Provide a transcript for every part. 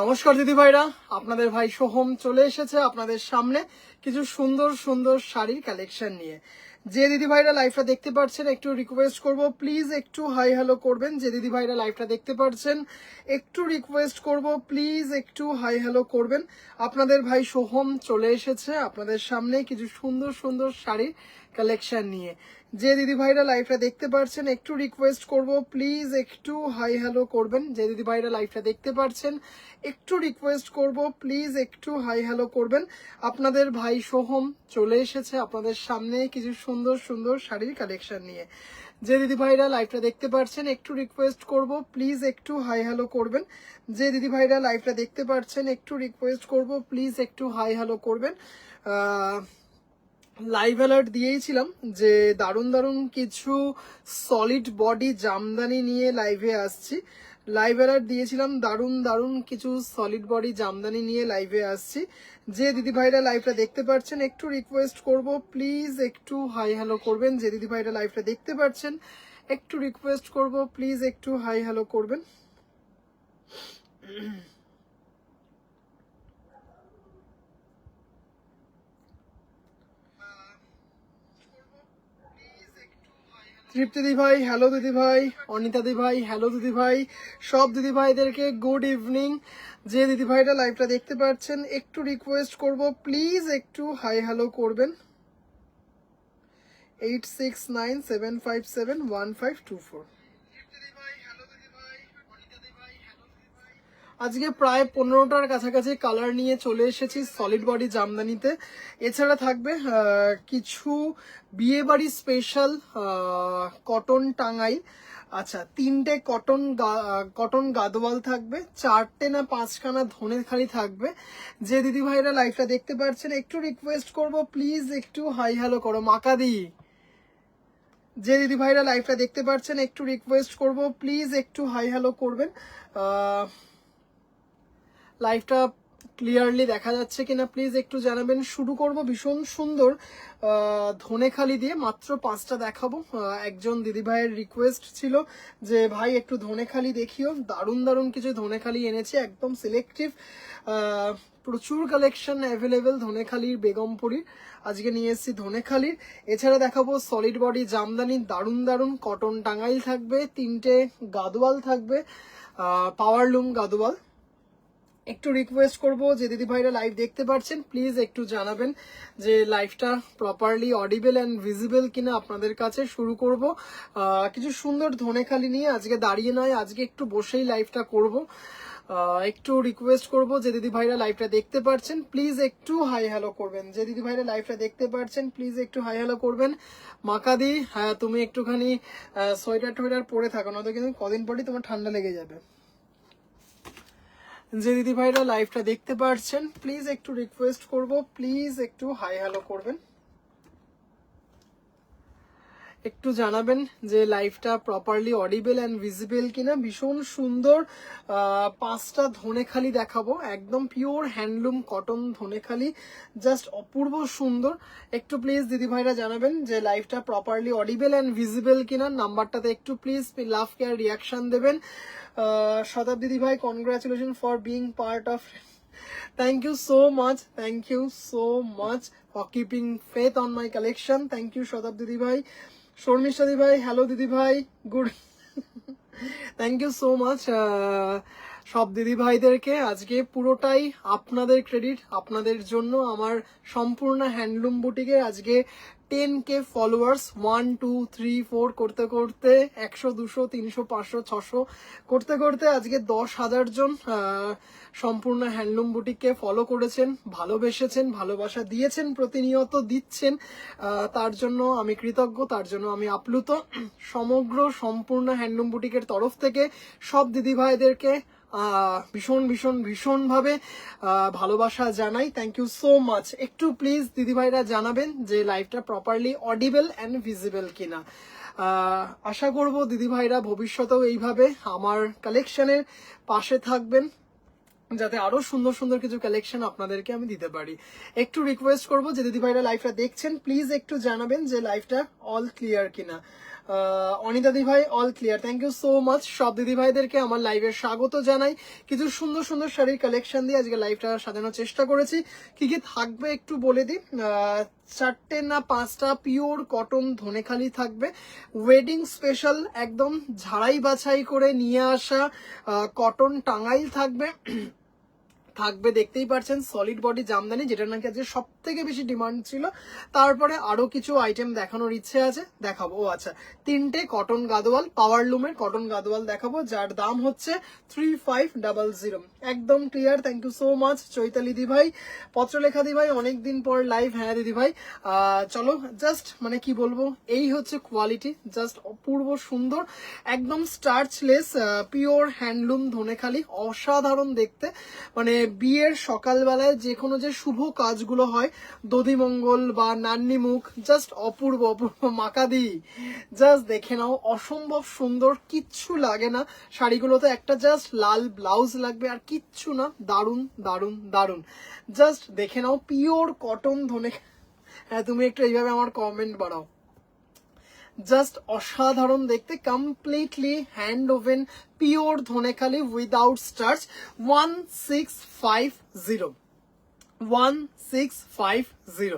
নমস্কার দিদি ভাইরা, আপনাদের ভাই সোহম চলে এসেছে আপনাদের সামনে কিছু সুন্দর সুন্দর শাড়ির কালেকশন নিয়ে। যে দিদি ভাইরা লাইভটা দেখতে পাচ্ছেন একটু রিকোয়েস্ট করব, প্লিজ একটু হাই হ্যালো করবেন। যে দিদি ভাইরা লাইভটা দেখতে পাচ্ছেন একটু রিকোয়েস্ট করব, প্লিজ একটু হাই হ্যালো করবেন। আপনাদের ভাই সোহম চলে এসেছে আপনাদের সামনে কিছু সুন্দর সুন্দর শাড়ির কালেকশন নিয়ে। যে দিদি ভাইরা লাইভটা দেখতে পাচ্ছেন একটু রিকোয়েস্ট করব, প্লিজ একটু হাই হ্যালো করবেন। যে দিদি ভাইরা লাইভটা দেখতে পাচ্ছেন একটু রিকোয়েস্ট করব, প্লিজ একটু হাই হ্যালো করবেন। আপনাদের ভাই সোহম চলে এসেছে আপনাদের সামনে কিছু সুন্দর সুন্দর শাড়ির কালেকশন নিয়ে। যে দিদি ভাইরা লাইভটা দেখতে পাচ্ছেন একটু রিকোয়েস্ট করব, প্লিজ একটু হাই হ্যালো করবেন। যে দিদি ভাইরা লাইভটা দেখতে পাচ্ছেন একটু রিকোয়েস্ট করব, প্লিজ একটু হাই হ্যালো করবেন। লাইভ অ্যালার্ট দিয়েছিলাম যে দারুণ দারুণ কিছু সলিড বডি জামদানি নিয়ে লাইভে আসছি। লাইভ অ্যালার্ট দিয়েছিলাম দারুণ দারুণ কিছু সলিড বডি জামদানি নিয়ে লাইভে আসছি। যে দিদি ভাইরা লাইভটা দেখতে পাচ্ছেন একটু রিকোয়েস্ট করব, প্লিজ একটু হাই হ্যালো করবেন। যে দিদি ভাইরা লাইভটা দেখতে পাচ্ছেন একটু রিকোয়েস্ট করব, প্লিজ একটু হাই হ্যালো করবেন। তৃপ্তি দিদি ভাই হ্যালো, দিদি ভাই অনিতা দিদি ভাই হ্যালো, দিদি ভাই সব দিদি ভাইদেরকে গুড ইভিনিং। যে দিদি ভাইরা লাইভটা দেখতে পাচ্ছেন একটু রিকোয়েস্ট করব, প্লিজ একটু হাই হ্যালো করবেন। 8697571524। আজকে প্রায় 15টার কাছাকাছি কালার নিয়ে চলে এসেছি সলিড বডি জামদানিতে। এছাড়া থাকবে কিছু বিয়ে বাড়ি স্পেশাল কটন টাঙ্গাই। আচ্ছা, 3টে কটন গাদোয়াল থাকবে, 4টে না 5খানা ধনের খালি থাকবে। যে দিদি ভাইরা লাইভটা দেখতে পাচ্ছেন একটু রিকোয়েস্ট করব, প্লিজ একটু হাই হ্যালো করো মাকাদি। যে দিদি ভাইরা লাইভটা দেখতে পাচ্ছেন একটু রিকোয়েস্ট করব, প্লিজ একটু হাই হ্যালো করবেন। লাইভটা ক্লিয়ারলি দেখা যাচ্ছে কিনা প্লিজ একটু জানাবেন। শুরু করব ভীষণ সুন্দর ধনেখালি দিয়ে, মাত্র 5টা দেখাবো। একজন দিদিভাইয়ের রিকোয়েস্ট ছিল যে ভাই একটু ধনেখালি দেখিও, দারুণ দারুণ কিছু ধনেখালি এনেছে, একদম সিলেক্টিভ, প্রচুর কালেকশন অ্যাভেলেবেল ধনেখালির, বেগমপুরীর। আজকে নিয়ে এসেছি ধনেখালির। এছাড়া দেখাবো সলিড বডি জামদানি, দারুণ দারুণ কটন টাঙ্গাইল থাকবে, 3টে গাদোয়াল থাকবে, পাওয়ারলুম গাদোয়াল। একটু রিকোয়েস্ট করব যে দিদি ভাইরা লাইভ দেখতে পাচ্ছেন প্লিজ একটু জানাবেন যে লাইভটা প্রপারলি অডিবল অ্যান্ড ভিজিবল কিনা আপনাদের কাছে। শুরু করব কিছু সুন্দর ধনেখালি নিয়ে। আজকে দাঁড়িয়ে নয়, আজকে একটু বসেই লাইভটা করব। একটু রিকোয়েস্ট করব যে দিদি ভাইরা লাইভটা দেখতে পাচ্ছেন প্লিজ একটু হাই হ্যালো করবেন। যে দিদি ভাইরা লাইভটা দেখতে পাচ্ছেন প্লিজ একটু হাই হ্যালো করবেন। মাকাদি, হ্যাঁ তুমি একটুখানি সোয়েটার টোয়েটার পরে থাকো, নয়তো কিন্তু কদিন পরই তোমার ঠান্ডা লেগে যাবে। যে দিদি ভাইরা লাইভটা দেখতে পাচ্ছেন প্লিজ একটু রিকোয়েস্ট করব, প্লিজ একটু হাই হ্যালো করবেন। একটু জানাবেন যে লাইভটা প্রপারলি অডিবল অ্যান্ড ভিজিবল কিনা। ভীষণ সুন্দর 5টা ধনেখালি দেখাবো, একদম pure handloom cotton Dhaniakhali, just অপূর্ব সুন্দর। একটু প্লিজ দিদি ভাইরা জানাবেন যে লাইভটা প্রপারলি অডিবল অ্যান্ড ভিজিবল কিনা। নাম্বারটাতে একটু প্লিজ লাভ কেয়ার রিয়াকশন দেবেন। শতাব্দী দিদি ভাই congratulation for being part of, thank you so much, thank you so much for keeping faith on my collection. Thank you শতাব্দী দিদি ভাই। শর্মিষ্ঠা দিদি ভাই হ্যালো, দিদি ভাই good, thank you so much. সব দিদি ভাইদেরকে আজকে পুরোটাই আপনাদের ক্রেডিট, আপনাদের জন্য আমার সম্পূর্ণ হ্যান্ডলুম বুটিকে আজকে 10K ফলোয়ার্স 1 2 3 4 করতে করতে 100 200 300 500 600 করতে করতে আজকে 10,000 জন সম্পূর্ণ হ্যান্ডলুম বুটিককে ফলো করেছেন, ভালোবেসেছেন, ভালোবাসা দিয়েছেন, প্রতিনিয়ত দিচ্ছেন। তার জন্য আমি কৃতজ্ঞ, তার জন্য আমি আপ্লুত। সমগ্র সম্পূর্ণ হ্যান্ডলুম বুটিকের তরফ থেকে সব দিদি ভাইদেরকে ভীষণ ভীষণ ভীষণ ভাবে ভালোবাসা জানাই। Thank you so much. একটু প্লিজ দিদি ভাইরা জানাবেন যে লাইভটা প্রপারলি অডিবল অ্যান্ড ভিজিবল কিনা। আশা করব দিদি ভাইরা ভবিষ্যতেও এইভাবে আমার কালেকশনের পাশে থাকবেন, যাতে আরো সুন্দর সুন্দর কিছু কালেকশন আপনাদেরকে আমি দিতে পারি। একটু রিকোয়েস্ট করব যে দিদি ভাইরা লাইভটা দেখছেন প্লিজ একটু জানাবেন যে লাইভটা অল ক্লিয়ার কিনা। অনিতা দি ভাই all clear, thank you so much. সব দিদি ভাইদেরকে আমার লাইভে স্বাগত জানাই। কিছু সুন্দর সুন্দর শাড়ির কালেকশন দিয়ে আজকে লাইভটা সাজানোর চেষ্টা করেছি। কি কি থাকবে একটু বলে দিই। 4টে না 5টা পিওর কটন ধনেখালি থাকবে, ওয়েডিং স্পেশাল একদম ঝাড়াই বাছাই করে নিয়ে আসা কটন টাঙ্গাইল থাকবে। থাকবে দেখতেই পাচ্ছেন সলিড বডি জামদানি, যেটা নাকি আজকে সব থেকে বেশি ডিমান্ড ছিল। তারপরে আরো কিছু আইটেম দেখানোর ইচ্ছে আছে, দেখাবো। ও আচ্ছা, 3টে কটন গাদোয়াল, পাওয়ার লুমের কটন গাদোয়াল দেখাবো, যার দাম হচ্ছে 3500। একদম clear, thank you so much Chaitali দি ভাই, পত্রলেখা দি ভাই, অনেকদিন পর লাইভ। হ্যাঁ দিদি ভাই, চলো জাস্ট মানে কি বলবো, এই হচ্ছে কোয়ালিটি, জাস্ট অপূর্ব সুন্দর, একদম স্টার্চলেস পিওর হ্যান্ডলুম ধনেখালি, অসাধারণ দেখতে। মানে বিয়ের সকালবেলায় যে কোনো যে শুভ কাজগুলো হয়, দধিমঙ্গল বা নান্নি মুখ, জাস্ট অপূর্ব অপূর্ব। মাকাদি জাস্ট দেখে নাও, অসম্ভব সুন্দর, কিচ্ছু লাগে না শাড়িগুলোতে, একটা জাস্ট লাল ব্লাউজ লাগবে আর কিচ্ছু না। দারুন দারুন দারুন, জাস্ট দেখে নাও, পিওর কটন ধনে। হ্যাঁ তুমি একটু এইভাবে আমার কমেন্ট বাড়াও। জাস্ট অসাধারণ দেখতে, completely hand woven pure Dhaniakhali without starch. 1650, 1650,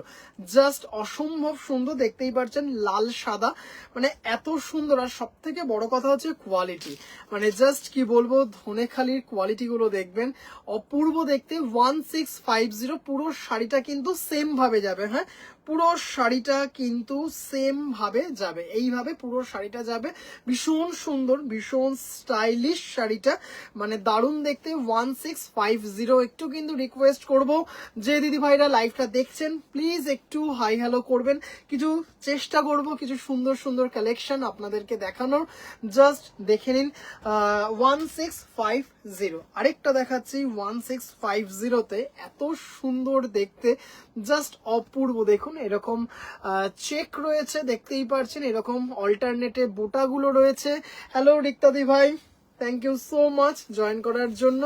just অসম্ভব সুন্দর, দেখতেই পাচ্ছেন লাল সাদা, মানে এত সুন্দর। আর সব থেকে বড় কথা হচ্ছে কোয়ালিটি, মানে জাস্ট কি বলবো, ধনেখালির কোয়ালিটি গুলো দেখবেন, অপূর্ব দেখতে। 1650, পুরো শাড়িটা কিন্তু সেম ভাবে যাবে। হ্যাঁ, পুরো শাড়িটা কিন্তু সেম ভাবে যাবে, এইভাবে পুরো শাড়িটা যাবে। ভীষণ সুন্দর, ভীষণ স্টাইলিশ শাড়িটা, মানে দারুণ দেখতে। 1650। একটু কিন্তু রিকোয়েস্ট করব, যে দিদি ভাইরা লাইভটা দেখছেন প্লিজ একটু হাই হ্যালো করবেন। কিছু চেষ্টা করব কিছু সুন্দর সুন্দর কালেকশন আপনাদেরকে দেখানোর, জাস্ট দেখে নিন। 1650। আরেকটা দেখাচ্ছি 1650তে, এত সুন্দর দেখতে, জাস্ট অপূর্ব। দেখুন এরকম চেক রয়েছে, দেখতেই পাচ্ছেন, এরকম অল্টারনেটে বোটাগুলো রয়েছে। হ্যালো রিক্তাদি ভাই, thank you so much join করার জন্য।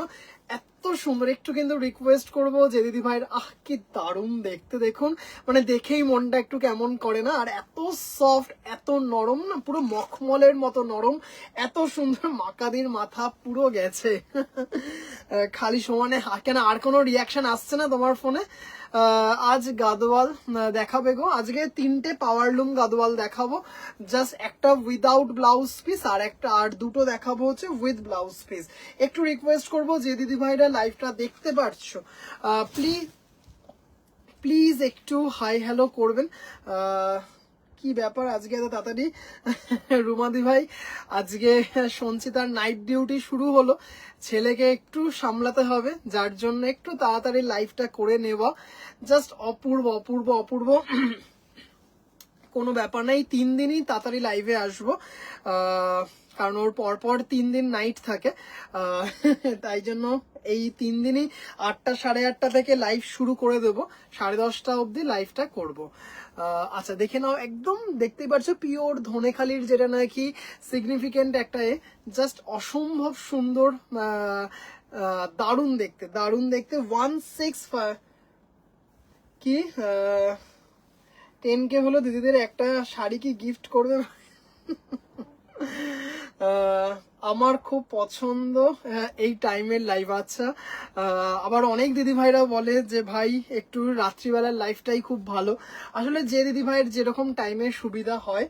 এত সুন্দর, একটু কিন্তু রিকোয়েস্ট করব যে দিদি ভাইয়ের, কি দারুণ দেখতে দেখুন, মানে দেখেই মনটা একটু কেমন করে না। আর এত সফট, এত নরম না, পুরো মখমলের মতো নরম, এত সুন্দর। মাকাদির মাথা পুরো গেছে। খালি সমানে কেন, আর কোনো রিয়াকশন আসছে না তোমার ফোনে? আজ গাদোয়াল দেখাবে গো, আজকে 3টে পাওয়ারলুম গাদোয়াল দেখাবো, জাস্ট একটা উইদাউট ব্লাউজ পিস আর একটা, আর দুটো দেখাবো হচ্ছে উইথ ব্লাউজ পিস। একটু রিকোয়েস্ট করবো যে দিদি ভাইরা লাইভটা দেখতে পারছো, প্লিজ প্লিজ একটু হাই হ্যালো করবেন। কি ব্যাপার আজকে এত তাড়াতাড়ি? রুমাদি ভাই, আজকে সঞ্চিতার নাইট ডিউটি শুরু হলো, ছেলেকে একটু সামলাতে হবে, যার জন্য একটু তাড়াতাড়ি লাইভটা করে নেওয়া। জাস্ট অপূর্ব অপূর্ব অপূর্ব, কোনো ব্যাপার নাই, 3 দিনই তাড়াতাড়ি লাইভে আসবো, কারণ ওর পরপর 3 দিন নাইট থাকে, তাই জন্য এই 3 দিনই 8টা 8:30 থেকে লাইভ শুরু করে দেবো, 10:30 অবধি লাইভটা করব। আচ্ছা দেখে নাও, একদম দেখতেই পাচ্ছ পিওর ধনেখালির, যেটা নাকি সিগনিফিকেন্ট একটা জাস্ট অসম্ভব সুন্দর, দারুণ দেখতে, দারুণ দেখতে। 16 কি 10K হলো দিদিদের একটা শাড়ি কি গিফট করবে? আমার খুব পছন্দ এই টাইমের লাইভ। আচ্ছা, আবার অনেক দিদি ভাইরা বলে যে ভাই একটু রাত্রিবেলার লাইফটাই খুব ভালো। আসলে যে দিদি ভাইয়ের যেরকম টাইমে সুবিধা হয়।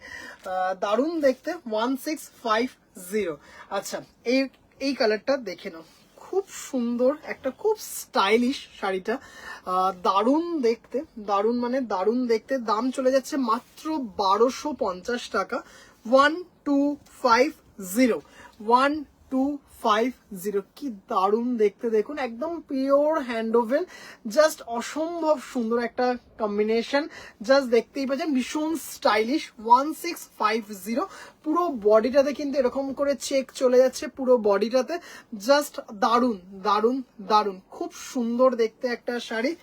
দারুণ দেখতে 1650। আচ্ছা, এই এই কালারটা দেখে নাও, খুব সুন্দর একটা, খুব স্টাইলিশ শাড়িটা, দারুণ দেখতে, দারুণ মানে দারুণ দেখতে। দাম চলে যাচ্ছে মাত্র 1250 টাকা। 1250, 1250, কি দারুণ দেখতে দেখুন, একদম পিওর হ্যান্ড ওভেন, জাস্ট অসম্ভব সুন্দর একটা কম্বিনেশন, জাস্ট দেখতেই পাচ্ছেন, ভীষণ স্টাইলিশ। 1650, পুরো বডিটাতে কিন্তু এরকম করে চেক চলে যাচ্ছে পুরো বডিটাতে, জাস্ট দারুণ দারুণ দারুণ, খুব সুন্দর দেখতে একটা শাড়ি।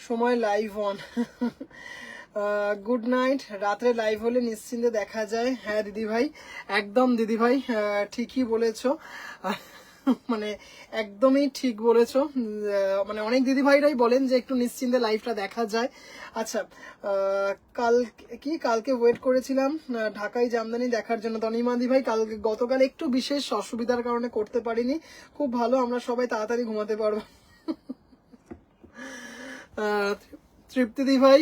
সময় লাইভ অন। Good night. রাত্রে লাইভ হলে নিশ্চিন্তে দেখা যায়। হ্যাঁ দিদি ভাই, একদম দিদি ভাই, ঠিকই বলেছো। মানে একদমই ঠিক বলেছো। মানে অনেক দিদি ভাইরাই বলেন যে একটু নিশ্চিন্তে লাইভটা দেখা যায়। আচ্ছা, কালকে ওয়েট করেছিলাম ঢাকায় জামদানি দেখার জন্য। তনিমা দি ভাই গতকাল একটু বিশেষ অসুবিধার কারণে করতে পারিনি। খুব ভালো, আমরা সবাই তাড়াতাড়ি ঘুমাতে পারবো। তৃপ্তি দি ভাই,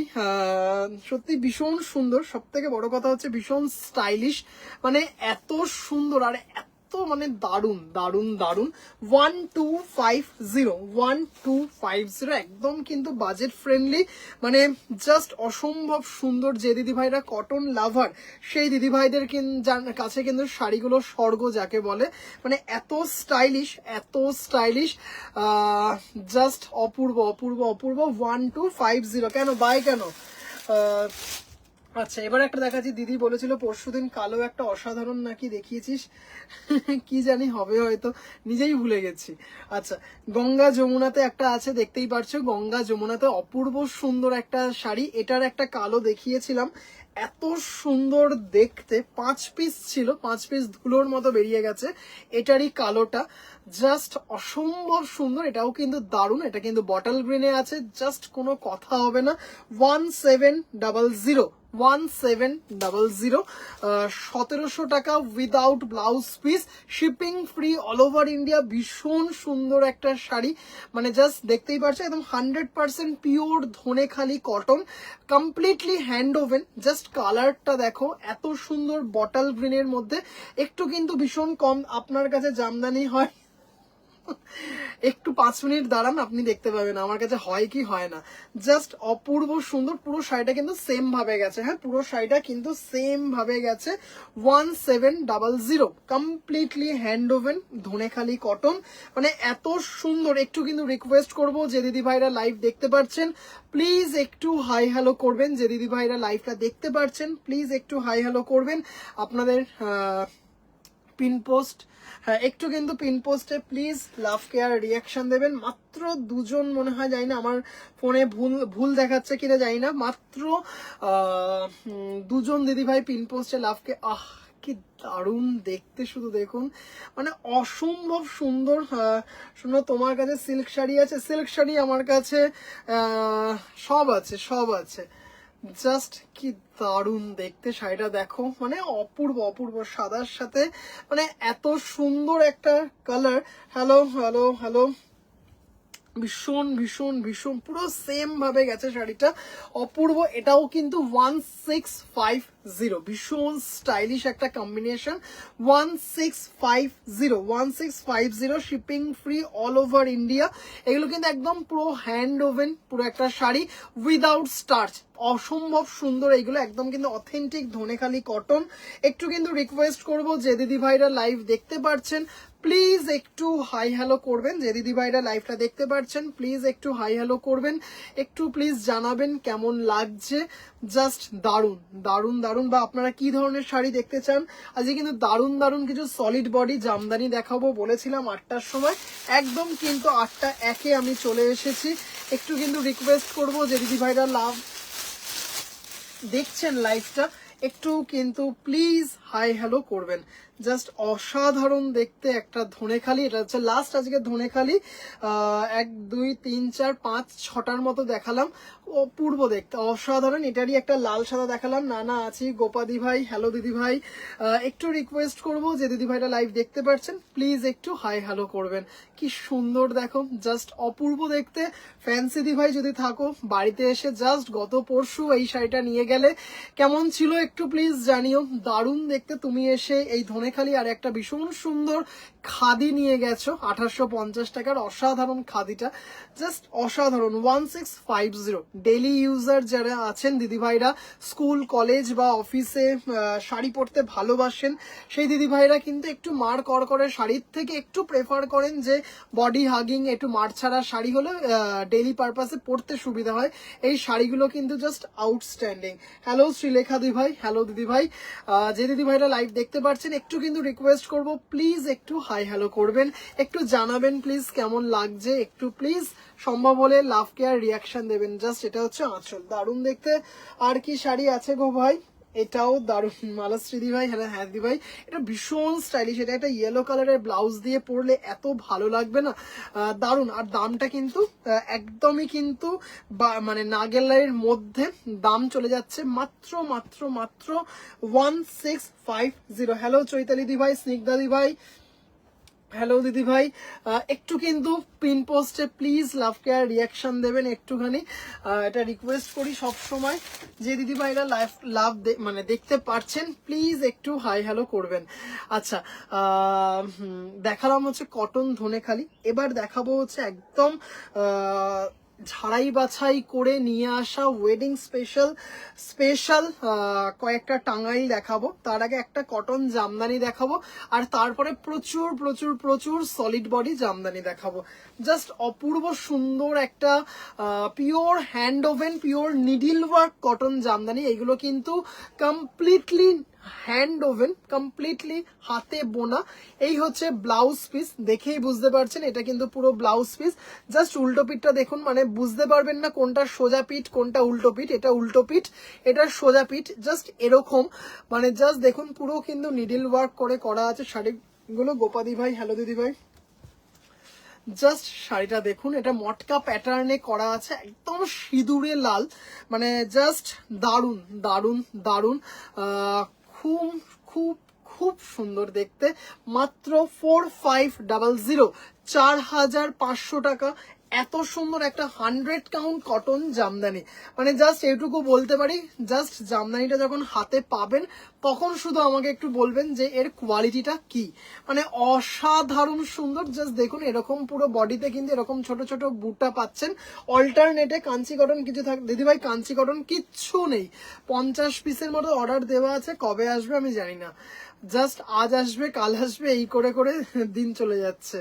সত্যি ভীষণ সুন্দর। সব থেকে বড় কথা হচ্ছে ভীষণ স্টাইলিশ, মানে এত সুন্দর আর এত মানে দারুন দারুন দারুন। 1250 একদম কিন্তু বাজেট ফ্রেন্ডলি, মানে জাস্ট অসম্ভব সুন্দর। যে দিদি ভাইরা কটন লাভার সেই দিদি ভাইদের কাছে কিন্তু শাড়িগুলো স্বর্গ যাকে বলে, মানে এত স্টাইলিশ, এত স্টাইলিশ, জাস্ট অপূর্ব অপূর্ব অপূর্ব। 1250 কেন বাই কেন? আচ্ছা, এবার একটা দেখাচ্ছি। দিদি বলেছিল পরশুদিন কালো একটা অসাধারণ নাকি দেখিয়েছিস, কি জানি হবে, হয়তো নিজেই ভুলে গেছি। আচ্ছা, গঙ্গা যমুনাতে একটা আছে, দেখতেই পারছো গঙ্গা যমুনাতে অপূর্ব সুন্দর একটা শাড়ি। এটার একটা কালো দেখিয়েছিলাম, এত সুন্দর দেখতে। 5 পিস ছিল, 5 পিস ধুলোর মতো বেরিয়ে গেছে। এটারই কালোটা জাস্ট অসম্ভব সুন্দর। এটাও কিন্তু দারুণ। এটা কিন্তু বটল গ্রিনে আছে, জাস্ট কোনো কথা হবে না। 1700 1700 টাকা without blouse piece, shipping free all over India. ভীষণ সুন্দর একটা শাড়ি, মানে জাস্ট দেখতেই পাচ্ছ একদম 100% pure Dhaniakhali cotton, completely hand woven. Just কালারটা দেখো, এত সুন্দর বটল গ্রিনের মধ্যে। একটু কিন্তু ভীষণ কম আপনার কাছে জামদানি হয়, একটু 5 মিনিট দাঁড়ান, আপনি দেখতে পাবেন আমার কাছে হয় কি হয় না। জাস্ট অপূর্ব সুন্দর। পুরো শাড়িটা কিন্তু সেম ভাবে গেছে, হ্যাঁ পুরো শাড়িটা কিন্তু সেম ভাবে গেছে। 1700 completely hand woven Dhaniakhali cotton, মানে এত সুন্দর। একটু কিন্তু রিকোয়েস্ট করব যে দিদি ভাইরা লাইভ দেখতে পাচ্ছেন প্লিজ একটু হাই হ্যালো করবেন। যে দিদি ভাইরা লাইভটা দেখতে পাচ্ছেন প্লিজ একটু হাই হ্যালো করবেন। আপনাদের পিন পোস্ট, হ্যাঁ একটু কিন্তু পিন পোস্টে প্লিজ লাভ কেয়ার রিয়াকশন দেবেন। মাত্র 2 জন মনে হয়, জানি না আমার ফোনে ভুল দেখাচ্ছে কিনা জানি না, মাত্র 2 জন দিদিভাই পিন পোস্টে লাভ কে। কি দারুণ দেখতে, শুধু দেখুন, মানে অসম্ভব সুন্দর। শুনো তোমার কাছে সিল্ক শাড়ি আছে? সিল্ক শাড়ি আমার কাছে সব আছে, সব আছে। জাস্ট কি দারুণ দেখতে শাড়িটা দেখো, মানে অপূর্ব অপূর্ব। সাদার সাথে মানে এত সুন্দর একটা কালার। হ্যালো হ্যালো হ্যালো, ভীষণ ভীষণ ভীষণ পুরো সেম ভাবে গেছে শাড়িটা, অপূর্ব। এটাও কিন্তু 1650, ভীষণ স্টাইলিশ একটা combination. 1650 shipping free all over India. এগুলো কিন্তু একদম পুরো হ্যান্ড ওভেন, পুরো একটা শাড়ি উইদাউট স্টার্চ, অসম্ভব সুন্দর। এইগুলো একদম কিন্তু অথেন্টিক ধনেখালি কটন। একটু কিন্তু রিকোয়েস্ট করব যে দিদি ভাইরা লাইভ দেখতে পাচ্ছেন প্লিজ একটু হাই হ্যালো করবেন। যে দিদি ভাইরা লাইভটা দেখতে পাচ্ছেন প্লিজ একটু হাই হ্যালো করবেন, একটু প্লিজ জানাবেন কেমন লাগছে। জাস্ট দারুন দারুন দারুন। বা আপনারা কি ধরনের শাড়ি দেখতে চান? আজকে কিন্তু দারুন দারুন কিছু সলিড বডি জামদানি দেখাবো বলেছিলাম 8টার সময়, একদম কিন্তু 8টা 1-এ আমি চলে এসেছি। একটু কিন্তু রিকোয়েস্ট করব যে দিদি ভাইরা লাভ দেখছেন লাইভটা একটু কিন্তু প্লিজ হাই হ্যালো করবেন। জাস্ট অসাধারণ দেখতে একটা ধনেখালি। এটা হচ্ছে লাস্ট আজকে ধনেখালি। 1 2 3 4 5 6টার মতো দেখালাম, অপূর্ব দেখতে, অসাধারণ। এটারই একটা লাল সাদা দেখালাম। নানা আছি, গোপাদি ভাই, হ্যালো দিদি ভাই। একটু রিকোয়েস্ট করব যে দিদি ভাইটা লাইভ দেখতে পাচ্ছেন প্লিজ একটু হাই হ্যালো করবেন। কি সুন্দর দেখো, জাস্ট অপূর্ব দেখতে। ফ্যান্সি দি ভাই যদি থাকো বাড়িতে এসে জাস্ট গত পরশু এই শাড়িটা নিয়ে গেলে, কেমন ছিল একটু প্লিজ জানিও। দারুণ দেখতে। তুমি এসে এই ধনেখালি আর একটা ভীষণ সুন্দর খাদি নিয়ে গেছো 1850 টাকার, অসাধারণ খাদিটা, জাস্ট অসাধারণ। 1650 ডেলি ইউজার যারা আছেন দিদিভাইরা, স্কুল কলেজ বা অফিসে শাড়ি পরতে ভালোবাসেন সেই দিদিভাইরা কিন্তু একটু মার করে শাড়ির থেকে একটু প্রেফার করেন যে বডি হাগিং একটু মার ছাড়া শাড়ি হলে ডেইলি পারপাসে পরতে সুবিধা হয়। এই শাড়িগুলো কিন্তু জাস্ট আউটস্ট্যান্ডিং। হ্যালো শ্রীলেখা দিদিভাই, হ্যালো দিদিভাই, যে দিদিভাইরা লাইভ দেখতে পাচ্ছেন একটু কিন্তু রিকোয়েস্ট করব প্লিজ একটু হাই হ্যালো করবেন, একটু জানাবেন প্লিজ কেমন লাগছে, একটু প্লিজ সম্ভব হলে লাভ কেয়ার রিয়াকশন দেবেন। জাস্ট এটা হচ্ছে আঁচল, দারুণ দেখতে। আর কি শাড়ি আছে গো ভাই, এটাও দারুণ। মালাশ্রী দি ভাই, হ্যাঁ দি ভাই, এটা ভীষণ স্টাইলিশ, এটা একটা ইয়েলো কালারের ব্লাউজ দিয়ে পরলে এত ভালো লাগবে না, দারুণ। আর দামটা কিন্তু একদমই কিন্তু মানে নাগেলের মধ্যে দাম চলে যাচ্ছে মাত্র মাত্র মাত্র 1650। হ্যালো চৈতালি দি ভাই, স্নিগ্ধা দি ভাই, হ্যালো দিদি ভাই, একটু কিন্তু পিন পোস্টে প্লিজ লাভ কেয়ার রিয়াকশন দেবেন একটুখানি, এটা রিকোয়েস্ট করি সব সময়। যে দিদি ভাইরা লাভ মানে দেখতে পারছেন প্লিজ একটু হাই হ্যালো করবেন। আচ্ছা, দেখালাম হচ্ছে কটন ধনেখালি, এবার দেখাবো হচ্ছে একদম ঝাড়াই বাছাই করে নিয়ে আসা ওয়েডিং স্পেশাল কয়েকটা টাঙ্গাইল দেখাবো। তার আগে একটা কটন জামদানি দেখাবো, আর তারপরে প্রচুর প্রচুর প্রচুর সলিড বডি জামদানি দেখাবো। জাস্ট অপূর্ব সুন্দর একটা pure hand woven, pure needle work cotton Jamdani. এগুলো কিন্তু কমপ্লিটলি হ্যান্ড ওভেন, কমপ্লিটলি হাতে বোনা। এই হচ্ছে ব্লাউজ পিস, দেখেই বুঝতে পারছেন এটা কিন্তু পুরো ব্লাউজ পিস। জাস্ট উল্টো পিঠটা দেখুন, মানে বুঝতে পারবেন না কোনটা সোজা পিঠ কোনটা উল্টো পিঠ। এটা উল্টো পিঠ, এটা সোজা পিঠ, জাস্ট এরকম, মানে জাস্ট দেখুন পুরো কিন্তু নিডিল ওয়ার্ক করে করা আছে শাড়িগুলো। গোপাদি ভাই, হ্যালো দিদি ভাই, জাস্ট শাড়িটা দেখুন, এটা মটকা প্যাটার্নে করা আছে, একদম সিঁদুরে লাল, মানে জাস্ট দারুণ দারুণ দারুণ, খুব খুব খুব সুন্দর দেখতে। মাত্র 4500, 4500 টাকা। এত সুন্দর একটা 100 কাউন্ট কটন জামদানি, মানে জাস্ট এইটুকু বলতে পারি, জাস্ট জামদানিটা যখন হাতে পাবেন তখন শুধু আমাকে একটু বলবেন যে এর কোয়ালিটিটা কি, মানে অসাধারণ সুন্দর। জাস্ট দেখুন এরকম পুরো বডিতে কিন্তু এরকম ছোট ছোট বুটা পাচ্ছেন। অল্টারনেটে কাঞ্চি কটন কিছু থাকে দিদিভাই, কাঞ্চি কটন কিচ্ছু নেই। 50 পিসের মতো অর্ডার দেওয়া আছে, কবে আসবে আমি জানি না, জাস্ট আজ আসবে কাল আসবে এই করে করে দিন চলে যাচ্ছে,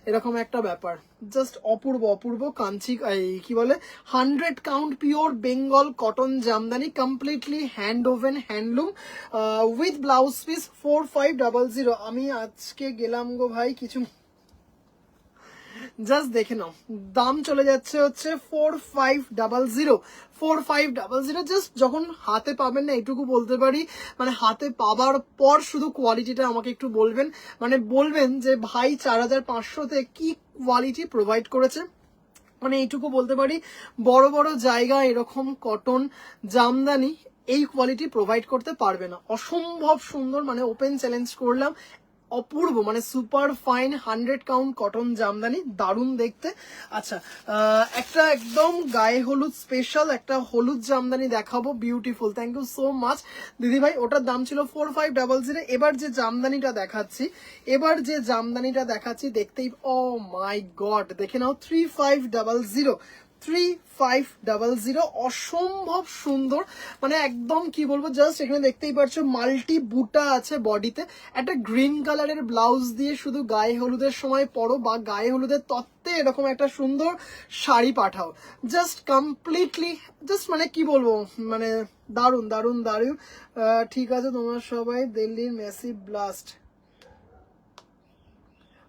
এরকম একটা ব্যাপার। জাস্ট অপূর্ব অপূর্ব কাঞ্চি, কি বলে 100 count pure Bengal cotton Jamdani, completely hand oven handloom with blouse piece 4500। আমি আজকে গেলাম গো ভাই কিছু, জাস্ট দেখে নাও দাম চলে যাচ্ছে হচ্ছে 4500। জাস্ট যখন হাতে পাবেন না, এটুকু বলতে পারি, মানে হাতে পাবার পর শুধু কোয়ালিটিটা আমাকে একটু বলবেন, মানে বলবেন যে ভাই 4500-তে কি কোয়ালিটি প্রোভাইড করেছে। মানে এইটুকু বলতে পারি, বড় বড় জায়গা এরকম কটন জামদানি এই কোয়ালিটি প্রোভাইড করতে পারবে না। অসম্ভব সুন্দর, মানে ওপেন চ্যালেঞ্জ করলাম, অপূর্ব, মানে super fine 100 count cotton Jamdani, দারুণ দেখতে। আচ্ছা, একটা একদম গায়ে হলুদ স্পেশাল একটা হলুদ জামদানি দেখাবো, beautiful, thank you so much দিদি ভাই। ওটার দাম ছিল 4500। এবার যে জামদানিটা দেখাচ্ছি দেখতেই, ও মাই গড, দেখে নাও 3500, 3500, অসম্ভব সুন্দর, মানে একদম কি বলবো, জাস্ট এখানে দেখতেই পাচ্ছ মাল্টি বুটা আছে বডিতে, একটা গ্রিন কালারের ব্লাউজ দিয়ে শুধু গায়ে হলুদের সময় পরো বা গায়ে হলুদের তত্ত্বে এরকম একটা সুন্দর শাড়ি পাঠাও, জাস্ট কমপ্লিটলি, জাস্ট মানে কি বলবো, মানে দারুণ দারুণ দারুণ। ঠিক আছে, তোমরা সবাই দিল্লির ম্যাসিভ ব্লাস্ট,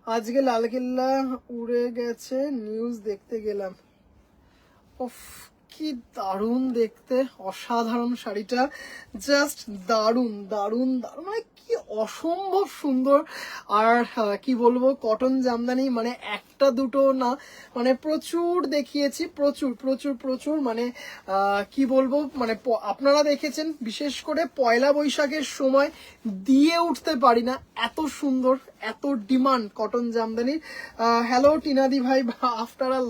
আজকে লালকেল্লা উড়ে গেছে, নিউজ দেখতে গেলাম। ওফ, কি দারুণ দেখতে, অসাধারণ শাড়িটা, জাস্ট দারুণ দারুণ দারুণ, মানে কি অসম্ভব সুন্দর। আর কি বলবো, কটন জামদানি মানে একটা দুটো না, মানে প্রচুর দেখিয়েছি, প্রচুর প্রচুর প্রচুর, মানে কি বলবো, মানে আপনারা দেখেছেন, বিশেষ করে পয়লা বৈশাখের সময় দিয়ে উঠতে পারি না, এত সুন্দর, এত ডিমান্ড কটন জামদানির। হ্যালো টিনাদি ভাই, after a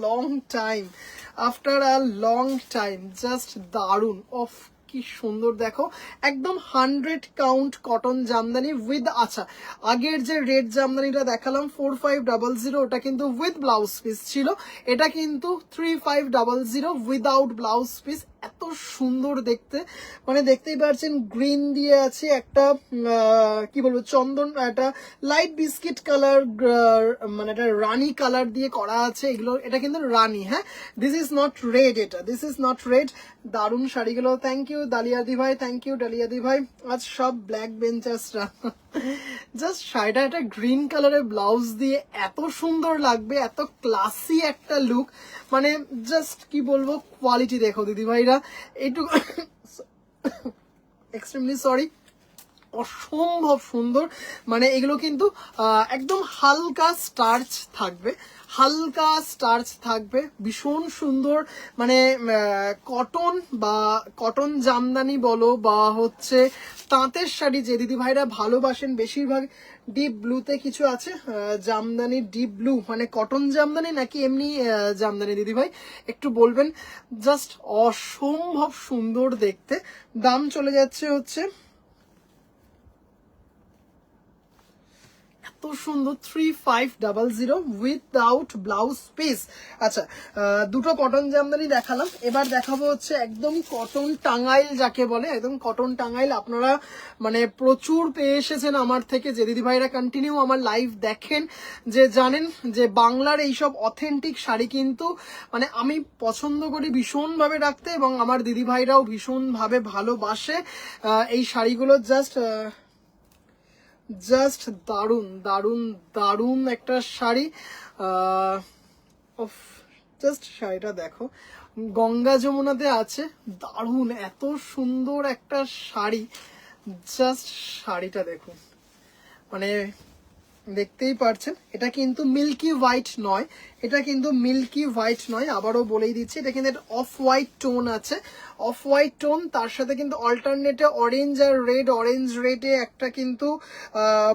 long time, just দারুণ। অফ, কি সুন্দর দেখো, একদম 100 কাউন্ট কটন জামদানি উইথ, আচ্ছা আগের যে রেড জামদানিটা দেখালাম 4500, ওটা কিন্তু উইথ ব্লাউজ পিস ছিল, এটা কিন্তু 3500 উইদাউট ব্লাউজ পিস। এত সুন্দর দেখতে, মানে দেখতেই পাচ্ছেন গ্রিন দিয়ে আছে একটা কি বলবো চন্দন, একটা লাইট বিস্কিট কালার, মানে একটা রানী কালার দিয়ে করা আছে এগুলো, এটা কিন্তু রানী, হ্যাঁ দিস ইজ নট রেড, এটা দিস ইজ নট রেড। দারুণ শাড়িগুলো, থ্যাংক ইউ ডালিয়াদি ভাই, থ্যাংক ইউ ডালিয়াদি ভাই। আজ সব ব্ল্যাক বেঞ্চার্সরা জাস্ট শাড়িটা একটা গ্রিন কালারের ব্লাউজ দিয়ে এত সুন্দর লাগবে, এত ক্লাসি একটা লুক, মানে জাস্ট কি বলবো, কোয়ালিটি দেখো দিদি ভাইরা, এইটুকু এক্সট্রিমলি সরি, অসম্ভব সুন্দর। মানে এগুলো কিন্তু একদম হালকা স্টার্চ থাকবে, হালকা স্টার্চ থাকবে, ভীষণ সুন্দর। মানে কটন বা কটন জামদানি বলো বা হচ্ছে তাঁতের শাড়ি যে দিদি ভাইরা ভালোবাসেন, বেশিরভাগ ডিপ ব্লুতে কিছু আছে, জামদানি ডিপ ব্লু, মানে কটন জামদানি নাকি এমনি জামদানি দিদি ভাই একটু বলবেন। জাস্ট অসম্ভব সুন্দর দেখতে। দাম চলে যাচ্ছে হচ্ছে এত সুন্দর 3500 উইদাউট ব্লাউজ পিস। আচ্ছা দুটো কটন জামদানি দেখালাম, এবার দেখাবো হচ্ছে একদম কটন টাঙ্গাইল যাকে বলে, একদম কটন টাঙ্গাইল। আপনারা মানে প্রচুর পেয়ে এসেছেন আমার থেকে, যে দিদি ভাইরা কন্টিনিউ আমার লাইভ দেখেন, যে জানেন যে বাংলার এইসব অথেন্টিক শাড়ি কিন্তু মানে আমি পছন্দ করি ভীষণভাবে রাখতে, এবং আমার দিদি ভাইরাও ভীষণভাবে ভালোবাসে এই শাড়িগুলো। জাস্ট দারুন দারুন দারুন একটা শাড়ি। জাস্ট শাড়িটা দেখো, গঙ্গা যমুনাতে আছে, দারুন এত সুন্দর একটা শাড়ি। জাস্ট শাড়িটা দেখুন, মানে দেখতেই পারছেন এটা কিন্তু মিল্কি হোয়াইট নয়, এটা কিন্তু মিল্কি হোয়াইট নয়, আবারও বলেই দিচ্ছি, এটা কিন্তু অফ হোয়াইট টোন আছে, অফ হোয়াইট টোন, তার সাথে কিন্তু অল্টারনেটে অরেঞ্জ আর রেড, অরেঞ্জ রেডে একটা কিন্তু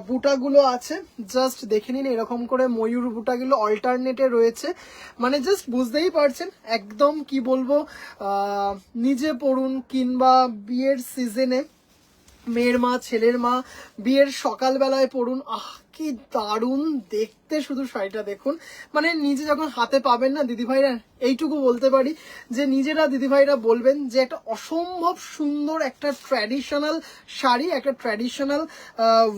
বুটাগুলো আছে, জাস্ট দেখে নিন এরকম করে ময়ূর বুটাগুলো অল্টারনেটে রয়েছে, মানে জাস্ট বুঝতেই পারছেন একদম কি বলবো, নিজে পড়ুন কিংবা বিয়ের সিজনে মেয়ের মা ছেলের মা বিয়ের সকালবেলায় পড়ুন, আহ কি দারুণ দেখতে, শুধু শাড়িটা দেখুন। মানে নিজে যখন হাতে পাবেন না দিদিভাইরা, এইটুকু বলতে পারি যে নিজেরা দিদিভাইরা বলবেন যে একটা অসম্ভব সুন্দর একটা ট্র্যাডিশনাল শাড়ি, একটা ট্র্যাডিশনাল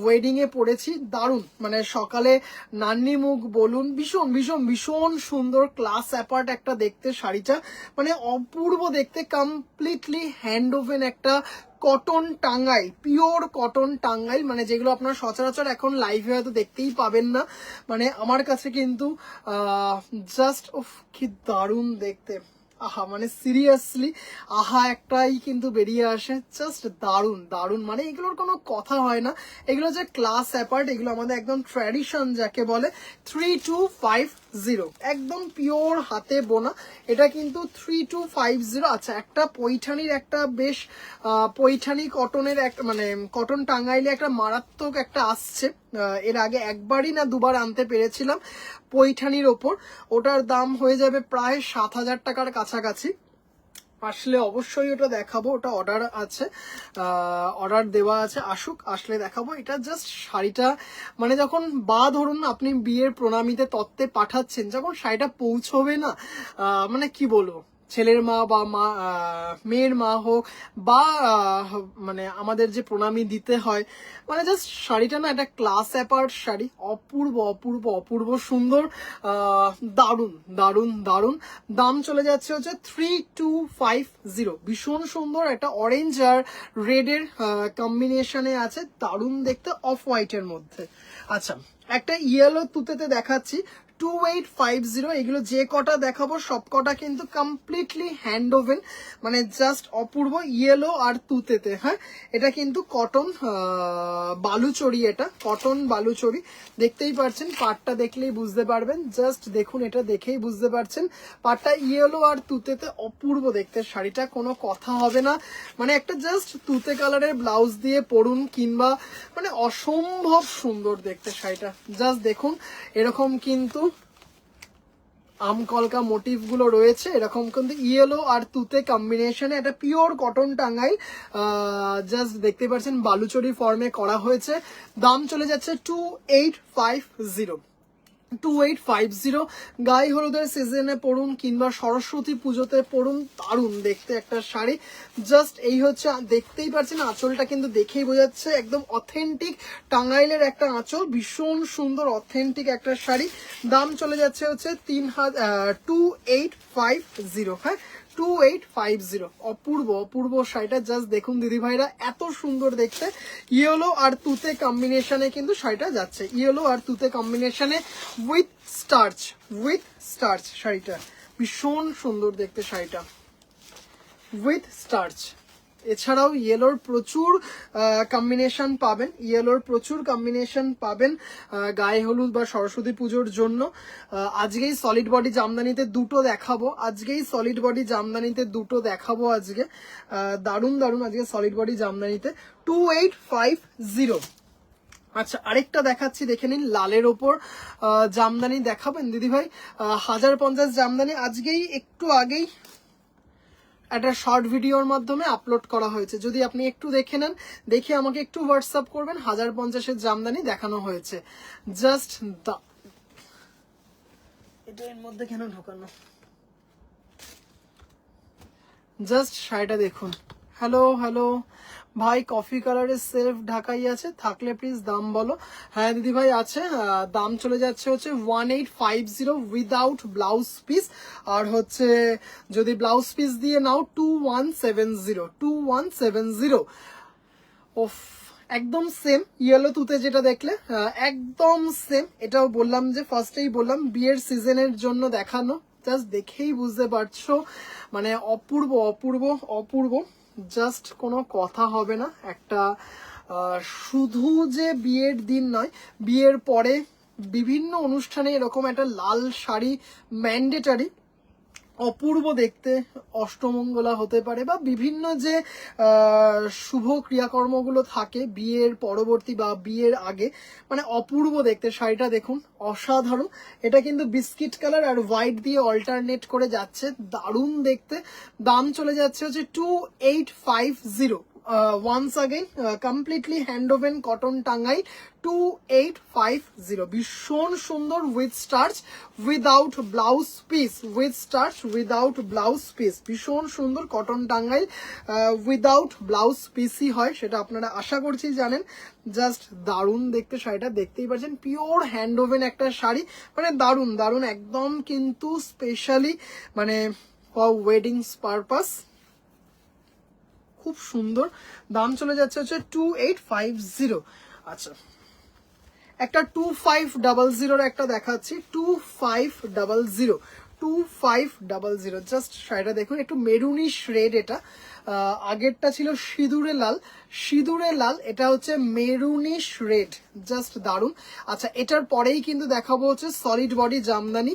ওয়েডিং এ পরেছি, দারুণ। মানে সকালে নান্নি মুখ বলুন, ভীষণ ভীষণ ভীষণ সুন্দর, ক্লাস অ্যাপার্ট একটা দেখতে শাড়িটা, মানে অপূর্ব দেখতে, কমপ্লিটলি হ্যান্ড ওভেন একটা cotton Tangail, pure cotton Tangail, মানে যেগুলো আপনার সচরাচর এখন লাইভে হয়তো দেখতেই পাবেন না। মানে আমার কাছে কিন্তু জাস্ট কি দারুণ দেখতে, আহা মানে সিরিয়াসলি আহা একটাই কিন্তু বেরিয়ে আসে, জাস্ট দারুণ দারুণ, মানে এগুলোর কোনো কথা হয় না, এগুলো যে ক্লাস অ্যাপার্ট, এগুলো আমাদের একদম ট্র্যাডিশন যাকে বলে। 3250 একদম পিওর হাতে বোনা, এটা কিন্তু 3250। আচ্ছা একটা পৈঠানির একটা বেশ পৈঠানি কটনের একটা মানে কটন টাঙ্গাইলে একটা মারাত্মক একটা আসছে, এর আগে একবারই না দুবার আনতে পেরেছিলাম পৈঠানির ওপর, ওটার দাম হয়ে যাবে প্রায় 7000 টাকার কাছাকাছি, আসলে অবশ্যই ওটা দেখাবো, ওটা অর্ডার আছে, অর্ডার দেওয়া আছে, আসুক, আসলে দেখাবো। এটা জাস্ট শাড়িটা মানে যখন বা ধরুন আপনি বিয়ের প্রণামীতে তত্ত্বে পাঠাচ্ছেন, যখন শাড়িটা পৌঁছবে না, মানে কি বলবো, ছেলের মা বা মা মেয়ের মা হোক বা মানে আমাদের যে প্রণামী দিতে হয়, মানে জাস্ট শাড়িটা না একটা ক্লাস অ্যাপার্ট শাড়ি, অপূর্ব অপূর্ব অপূর্ব সুন্দর, দারুণ দারুণ দারুণ। দাম চলে যাচ্ছে হচ্ছে 3250, ভীষণ সুন্দর, একটা অরেঞ্জ আর রেডের কম্বিনেশনে আছে, দারুণ দেখতে, অফ হোয়াইটের মধ্যে। আচ্ছা একটা ইয়েলো তুতেতে দেখাচ্ছি 2850, এগুলো যে কটা দেখাবো সব কটা কিন্তু কমপ্লিটলি হ্যান্ড ওভেন, মানে জাস্ট অপূর্ব, ইয়েলো আর তুতেতে, হ্যাঁ এটা কিন্তু কটন বালুচরি, এটা কটন বালুচরি, দেখতেই পাচ্ছেন, পাটটা দেখলেই বুঝতে পারবেন, জাস্ট দেখুন এটা দেখেই বুঝতে পারছেন, পাটটা ইয়েলো আর তুতেতে অপূর্ব দেখতে, শাড়িটা কোনো কথা হবে না, মানে একটা জাস্ট তুতে কালারের ব্লাউজ দিয়ে পরুন কিংবা মানে অসম্ভব সুন্দর দেখতে শাড়িটা, জাস্ট দেখুন এরকম কিন্তু আমকলকা মোটিভ গুলো রয়েছে এরকম, কিন্তু ইয়েলো আর তুতে কম্বিনেশনে একটা পিওর কটন টাঙ্গাইল জাস্ট দেখতে পাচ্ছেন বালুচরি ফর্মে করা হয়েছে। দাম চলে যাচ্ছে 2850। 2850। গায়ে হলুদের সিজনে পড়ুন কিংবা সরস্বতী পুজোতে পড়ুন, দারুণ দেখতে একটা শাড়ি। জাস্ট এই হচ্ছে, দেখতেই পাচ্ছেন আঁচলটা কিন্তু দেখেই বোঝাচ্ছে একদম অথেন্টিক টাঙ্গাইলের একটা আঁচল, ভীষণ সুন্দর অথেন্টিক একটা শাড়ি। দাম চলে যাচ্ছে হচ্ছে 2850। হ্যাঁ 2850। অপূর্ব অপূর্ব শাড়িটা জাস্ট দেখুন দিদি ভাইরা, এত সুন্দর দেখতে। ইয়েলো আর তুতে কম্বিনেশনে কিন্তু শাড়িটা যাচ্ছে, ইয়েলো আর তুতে কম্বিনেশনে উইথ স্টার্চ শাড়িটা ভীষণ সুন্দর দেখতে শাড়িটা উইথ স্টার্চ। এছাড়াও ইয়েলোর প্রচুর কম্বিনেশন পাবেন, ইয়েলোর প্রচুর কম্বিনেশন পাবেন গায়ে হলুদ বা সরস্বতী পুজোর জন্য। আজকেই সলিড বডি জামদানিতে দুটো দেখাবো, আজকেই সলিড বডি জামদানিতে দুটো দেখাবো আজকে, দারুণ দারুণ আজকে সলিড বডি জামদানিতে 2850। আচ্ছা আরেকটা দেখাচ্ছি, দেখে নিন লালের ওপর জামদানি দেখাবেন দিদি ভাই। 1050 জামদানি আজকেই একটু আগেই একটা শর্ট ভিডিওর মাধ্যমে আপলোড করা হয়েছে, যদি আপনি একটু দেখে নেন, দেখে আমাকে একটু হোয়াটসঅ্যাপ করবেন। 1050-এর জামদানি দেখানো হয়েছে। জাস্ট এটা এর মধ্যে কেন ঢোকানো, জাস্ট শাড়িটা দেখুন। হ্যালো হ্যালো ভাই, কফি কালারের সেলফ ঢাকাই আছে, থাকলে প্লিজ দাম বলো। হ্যাঁ দিদি ভাই আছে, দাম চলে যাচ্ছে হচ্ছে 1850 উইদাউট ব্লাউজ পিস, আর হচ্ছে যদি ব্লাউজ পিস দিয়ে নাও 2170। ওফ একদম সেম ইয়েলো তুতে যেটা দেখলে একদম সেম। এটাও বললাম যে ফার্স্টেই বললাম বিয়ের সিজনের জন্য দেখানো, জাস্ট দেখেই বুঝতে পারছো মানে অপূর্ব অপূর্ব অপূর্ব, জাস্ট কোনো কথা হবে না। একটা শুধু যে বিয়ের দিন নয়, বিয়ের পরে বিভিন্ন অনুষ্ঠানে এরকম একটা লাল শাড়ি ম্যান্ডেটারি, অপূর্ব দেখতে। অষ্টমঙ্গলা হতে পারে বা বিভিন্ন যে শুভ ক্রিয়াকর্মগুলো থাকে বিয়ের পরবর্তী বা বিয়ের আগে, মানে অপূর্ব দেখতে শাড়িটা দেখুন, অসাধারণ। এটা কিন্তু বিস্কিট কালার আর হোয়াইট দিয়ে অল্টারনেট করে যাচ্ছে, দারুণ দেখতে। দাম চলে যাচ্ছে হচ্ছে 2850। Once again completely hand woven cotton Tangail 2850। ভীষণ সুন্দর with starch without blouse piece, with starch without blouse piece, ভীষণ সুন্দর কটন টাঙ্গাইল উইদাউট ব্লাউজ পিসই হয়, সেটা আপনারা আশা করছি জানেন। জাস্ট দারুণ দেখতে শাড়িটা, দেখতেই পাচ্ছেন পিওর হ্যান্ড ওভেন একটা শাড়ি, মানে দারুণ দারুণ একদম, কিন্তু স্পেশালি মানে ফর ওয়েডিংস পারপাস খুব সুন্দর। দাম চলে যাচ্ছে হচ্ছে 2850। আচ্ছা একটা 2500 একটা দেখাচ্ছি, 2500 জাস্ট শাড়িটা দেখুন, একটু মেরুনিশ রেড। এটা আগেরটা ছিল সিঁদুরে লাল, সিঁদুরে লাল, এটা হচ্ছে মেরুনিশ রেড, জাস্ট দারুন। আচ্ছা এটার পরেই কিন্তু দেখাবো হচ্ছে সলিড বডি জামদানি,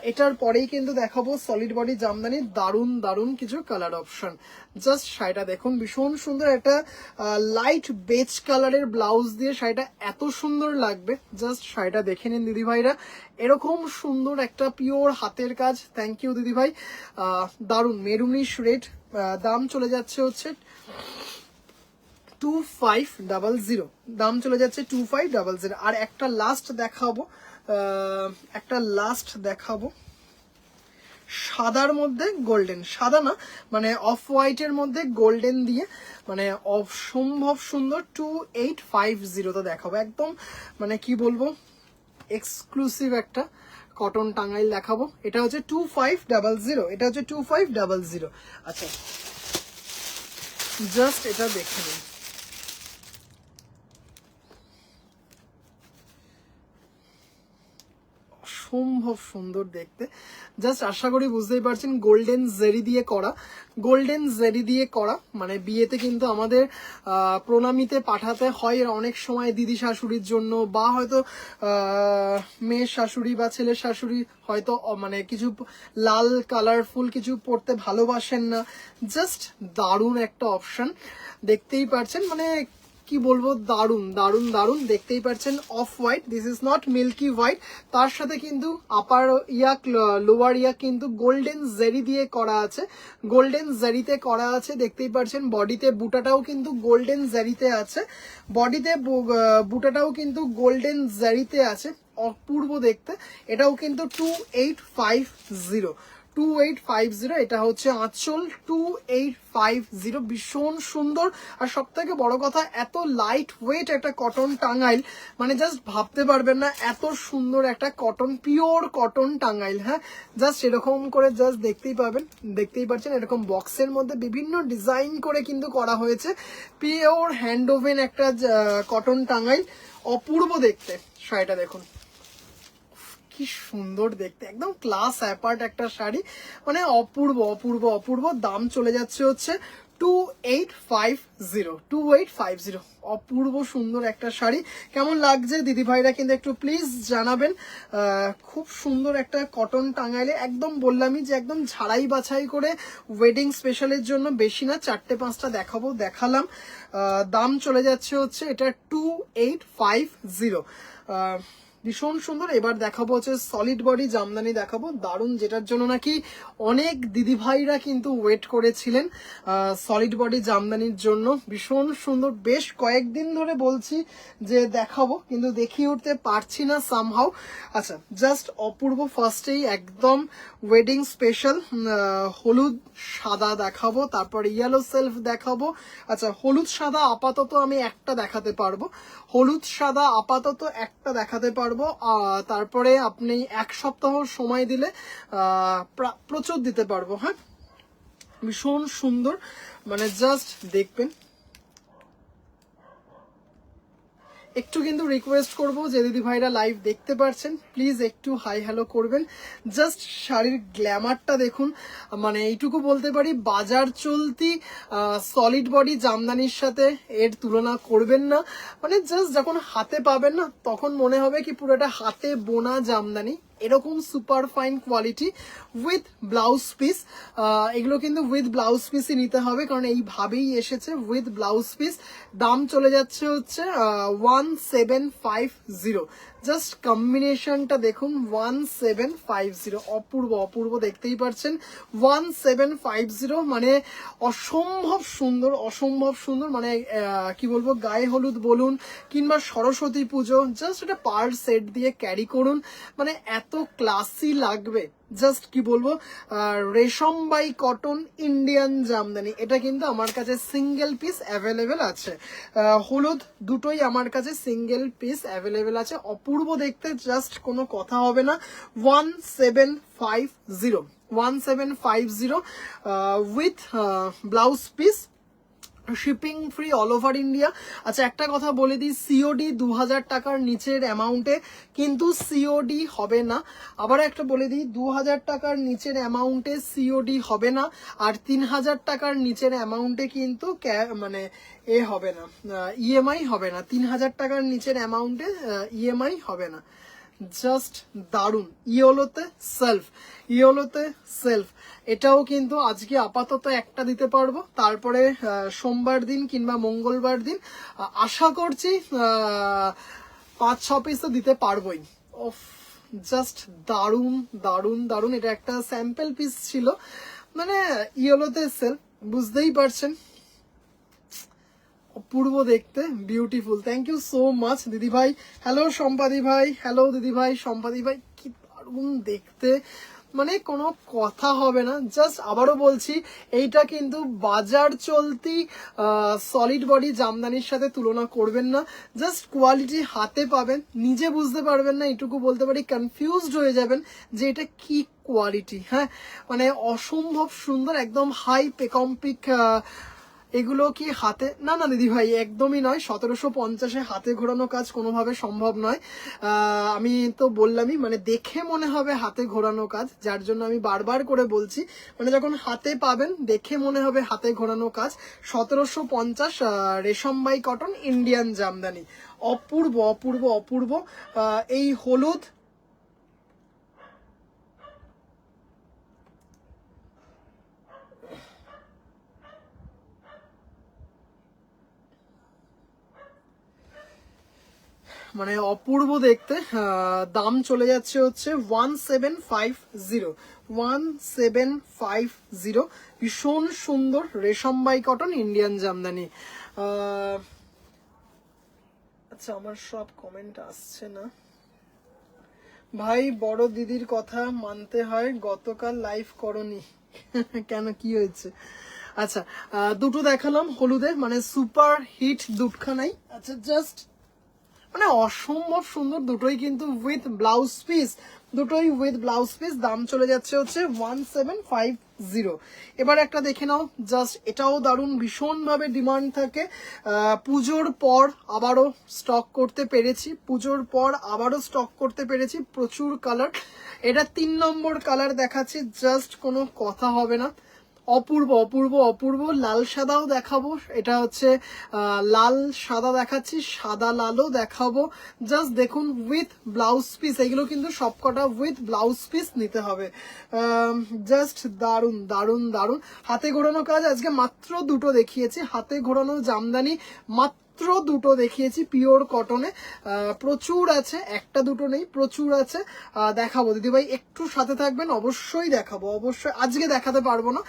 এটার পরেই কিন্তু দেখাবো সলিড বডি জামদানি, দারুন দারুন কিছু কালার অপশন। জাস্ট শাড়িটা দেখুন ভীষণ সুন্দর, একটা লাইট বেজ কালারের ব্লাউজ দিয়ে শাড়িটা এত সুন্দর লাগবে, জাস্ট শাড়িটা দেখে নিন দিদি ভাইরা, এরকম সুন্দর একটা পিওর হাতের কাজ। থ্যাংক ইউ দিদি ভাই, দারুন মেরুনিশ রেড। দাম চলে যাচ্ছে হচ্ছে 2500, দাম চলে যাচ্ছে 2500। আর একটা লাস্ট দেখাবো, সাদার মধ্যে গোল্ডেন, সাদা না মানে অফ হোয়াইটের মধ্যে গোল্ডেন দিয়ে, মানে অসম্ভব সুন্দর 2850 তো দেখাবো, একদম মানে কি বলবো এক্সক্লুসিভ একটা কটন টাঙ্গাইল দেখাবো। এটা হচ্ছে 2500, এটা হচ্ছে 2500। আচ্ছা জাস্ট এটা দেখে নিন, অসম্ভব সুন্দর দেখতে। জাস্ট আশা করি বুঝতেই পারছেন গোল্ডেন জেরি দিয়ে করা, গোল্ডেন জেরি দিয়ে করা, মানে বিয়েতে কিন্তু আমাদের প্রণামীতে পাঠাতে হয় অনেক সময় দিদি শাশুড়ির জন্য, বা হয়তো মেয়ের শাশুড়ি বা ছেলের শাশুড়ি হয়তো মানে কিছু লাল কালারফুল কিছু পরতে ভালোবাসেন না, জাস্ট দারুণ একটা অপশন। দেখতেই পারছেন মানে কি বলবো, দারুন দারুন দারুন। দেখতেই পাচ্ছেন off white, this is not milky white. তার সাথে কিন্তু আপার ইয়াক লোয়ার ইয়াক কিন্তু গোল্ডেন জেরি দিয়ে করা আছে, গোল্ডেন জেরিতে করা আছে। দেখতেই পাচ্ছেন বডিতে বুটাটাও কিন্তু গোল্ডেন জেরিতে আছে, বডিতে বুটাটাও কিন্তু গোল্ডেন জেরিতে আছে, অপূর্ব দেখতে। এটাও কিন্তু 2850, 2850। এটা হচ্ছে আঁচল 2850, ভীষণ সুন্দর। আর সব থেকে বড় কথা, এত লাইট ওয়েট একটা কটন টাঙ্গাইল, মানে জাস্ট ভাবতে পারবেন না এত সুন্দর একটা কটন, পিওর কটন টাঙ্গাইল। হ্যাঁ, জাস্ট এরকম করে জাস্ট দেখতেই পাচ্ছেন এরকম বক্সের মধ্যে বিভিন্ন ডিজাইন করে কিন্তু করা হয়েছে। পিওর হ্যান্ড ওভেন একটা কটন টাঙ্গাইল, অপূর্ব দেখতে। শাড়িটা দেখুন কি সুন্দর দেখতে, একদম ক্লাস অ্যাপার্ট একটা শাড়ি, মানে অপূর্ব অপূর্ব অপূর্ব। দাম চলে যাচ্ছে হচ্ছে 2850, 2850। অপূর্ব সুন্দর একটা শাড়ি। কেমন লাগছে দিদি ভাইরা কিন্তু একটু প্লিজ জানাবেন। খুব সুন্দর একটা কটন টাঙ্গাইলে, একদম বললামই যে একদম ঝাড়াই বাছাই করে ওয়েডিং স্পেশালের জন্য, বেশি না 4-5টা দেখালাম। দাম চলে যাচ্ছে হচ্ছে এটা 2850। ভীষণ সুন্দর। এবার দেখাবো হচ্ছে সলিড বডি জামদানি দেখাবো, দারুণ, যেটার জন্য নাকি অনেক দিদিভাইরা কিন্তু ওয়েট করেছিলেন সলিড বডি জামদানির জন্য। ভীষণ সুন্দর, বেশ কয়েকদিন ধরে বলছি যে দেখাবো, কিন্তু দেখিয়ে উঠতে পারছি না সামহাউ। আচ্ছা, জাস্ট অপূর্ব। ফার্স্টেই একদম ওয়েডিং স্পেশাল হলুদ সাদা দেখাবো, তারপর ইয়েলো সেলফ দেখাবো। আচ্ছা, হলুদ সাদা আপাতত আমি একটা দেখাতে পারবো, হলুদ সাদা আপাতত একটা দেখাতে পারবো। তারপরে আপনি 1 সপ্তাহ সময় দিলে প্রচুর দিতে পারবো। হ্যাঁ, ভীষণ সুন্দর, মানে জাস্ট দেখবেন। একটু কিন্তু রিকোয়েস্ট করব যে দিদি ভাইরা লাইভ দেখতে পারছেন, প্লিজ একটু হাই হ্যালো করবেন। জাস্ট শাড়ির গ্ল্যামারটা দেখুন, মানে এইটুকু বলতে পারি বাজার চলতি সলিড বডি জামদানির সাথে এর তুলনা করবেন না। মানে জাস্ট যখন হাতে পাবেন না, তখন মনে হবে কি পুরোটা হাতে বোনা জামদানি, এরকম super fine quality with blouse piece. এগুলো কিন্তু উইথ ব্লাউজ পিসই নিতে হবে, কারণ এইভাবেই এসেছে উইথ ব্লাউজ পিস। দাম চলে যাচ্ছে হচ্ছে 1750। জাস্ট কম্বিনেশনটা দেখুন, 1750, অপূর্ব অপূর্ব, দেখতেই পাচ্ছেন 1750, মানে অসম্ভব সুন্দর, অসম্ভব সুন্দর। মানে কি বলবো, গায়ে হলুদ বলুন কিংবা সরস্বতী পুজো, জাস্ট এটা পার সেট দিয়ে ক্যারি করুন, মানে এত ক্লাসি লাগবে। জাস্ট কি বলবো, রেশম বাই কটন ইন্ডিয়ান জামদানি, এটা কিন্তু আমার কাছে সিঙ্গেল পিস অ্যাভেলেবেল আছে। হলুদ দুটোই আমার কাছে সিঙ্গেল পিস অ্যাভেলেবেল আছে, অপূর্ব দেখতে, জাস্ট কোনো কথা হবে না। 1750, 1750 with blouse piece, shipping free all over India. আচ্ছা, একটা কথা বলে দিই, সিওডি 2000 টাকার নিচের অ্যামাউন্টে কিন্তু সিওডি হবে না। আবার একটা বলে দিই, 2000 টাকার নিচের অ্যামাউন্টে সিওডি হবে না, আর 3000 টাকার নিচের অ্যামাউন্টে কিন্তু মানে হবে না, ইএমআই হবে না। 3000 টাকার নিচের অ্যামাউন্টে ইএমআই হবে না। জাস্ট দারুন। ইয়েলোতে সেলফ, ইয়েলোতে সেলফ, এটাও কিন্তু আজকে আপাতত একটা দিতে পারবো, তারপরে সোমবার দিন কিংবা মঙ্গলবার দিন আশা করছি 5-6 পিস তো দিতে পারবোই। অফ, জাস্ট দারুন দারুন দারুন। এটা একটা স্যাম্পল পিস ছিল, মানে ইয়েলোতে সেলফ, বুঝতেই পারছেন, অপূর্ব দেখতে, beautiful. Thank you so much দিদি ভাই। হ্যালো সম্পাদি ভাই, হ্যালো দিদি ভাই, সম্পাদি ভাই, কি দারুণ দেখতে, মানে কোনো কথা হবে না। জাস্ট আবারও বলছি, এইটা কিন্তু বাজার চলতি সলিড বডি জামদানির সাথে তুলনা করবেন না। জাস্ট কোয়ালিটি হাতে পাবেন, নিজে বুঝতে পারবেন না, এটুকু বলতে পারি, কনফিউজড হয়ে যাবেন যে এটা কি কোয়ালিটি। হ্যাঁ, মানে অসম্ভব সুন্দর, একদম হাই পেকম্পিক। এগুলো কি হাতে, না না দিদি ভাই একদমই নয়, 1750-এ হাতে ঘোরানো কাজ কোনোভাবে সম্ভব নয়। আমি তো বললামই, মানে দেখে মনে হবে হাতে ঘোরানো কাজ, যার জন্য আমি বারবার করে বলছি, মানে যখন হাতে পাবেন দেখে মনে হবে হাতে ঘোরানো কাজ। 1750 রেশম বাই কটন ইন্ডিয়ান জামদানি, অপূর্ব অপূর্ব অপূর্ব। এই হলুদ, মানে অপূর্ব দেখতে। দাম চলে যাচ্ছে হচ্ছে 1750, 1750। ভীষণ সুন্দর রেশমবাই কটন ইন্ডিয়ান জামদানি। আচ্ছা আমার সব কমেন্ট আসছে না ভাই, বড় দিদির কথা মানতে হয়, গতকাল লাইভ করনি কেন, কি হয়েছে? আচ্ছা দুটো দেখালাম হলুদে, মানে সুপার হিট দুটখানাই। আচ্ছা জাস্ট মানে অসম্ভব সুন্দর, দুটোই কিন্তু উইথ ব্লাউজ পিস, দুটোই উইথ ব্লাউজ পিস। দাম চলে যাচ্ছে হচ্ছে 1750। এবার একটা দেখে নাও, জাস্ট এটাও দারুণ, ভীষণ ভাবে ডিমান্ড থাকে। পুজোর পর আবারও স্টক করতে পেরেছি, পুজোর পর আবারও স্টক করতে পেরেছি, প্রচুর কালার। এটা 3 নম্বর কালার দেখাচ্ছি, জাস্ট কোনো কথা হবে না, অপূর্ব অপূর্ব অপূর্ব। লাল সাদাও দেখাবো, এটা হচ্ছে লাল সাদা দেখাচ্ছি, সাদা লালও দেখাবো। জাস্ট দেখুন উইথ ব্লাউজ পিস, এগুলো কিন্তু সবকটা উইথ ব্লাউজ পিস নিতে হবে। জাস্ট দারুন দারুন দারুন। হাতে ঘোরানো কাজ আজকে মাত্র দুটো দেখিয়েছি, হাতে ঘোরানো জামদানি মাত্র দুটো দেখিয়েছি পিওর কটনে। প্রচুর আছে, একটা দুটো নেই, প্রচুর আছে। দেখাবো দিদিভাই, একটু সাথে থাকবেন, অবশ্যই দেখাবো, অবশ্যই। আজকে দেখাতে পারবো না,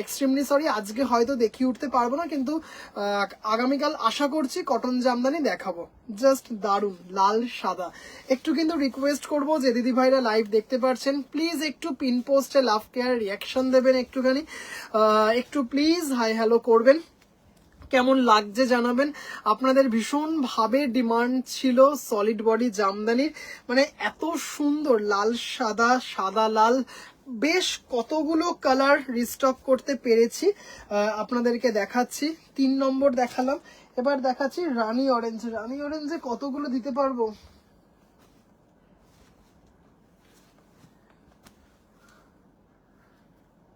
এক্সট্রিমলি সরি, আজকে হয়তো দেখিয়ে উঠতে পারবো না, কিন্তু আগামীকাল আশা করছি কটন জামদানি দেখাবো। জাস্ট দারুন লাল সাদা। একটু কিন্তু রিকোয়েস্ট করবো যে দিদি ভাইরা লাইভ দেখতে পারছেন, প্লিজ একটু পিন পোস্টে লাভ কেয়ার রিয়াকশন দেবেন, একটুখানি একটু প্লিজ হাই হ্যালো করবেন, কেমন লাগছে জানাবেন। আপনাদের ভীষণ ভাবে ডিমান্ড ছিল সলিড বডি জামদানির, মানে এত সুন্দর লাল সাদা, সাদা লাল, বেশ কতগুলো কালার রিস্টক করতে পেরেছি, আপনাদেরকে দেখাচ্ছি। 3 নম্বর দেখালাম, এবার দেখাচ্ছি রানী অরেঞ্জ। রানী অরেঞ্জে কতগুলো দিতে পারবো,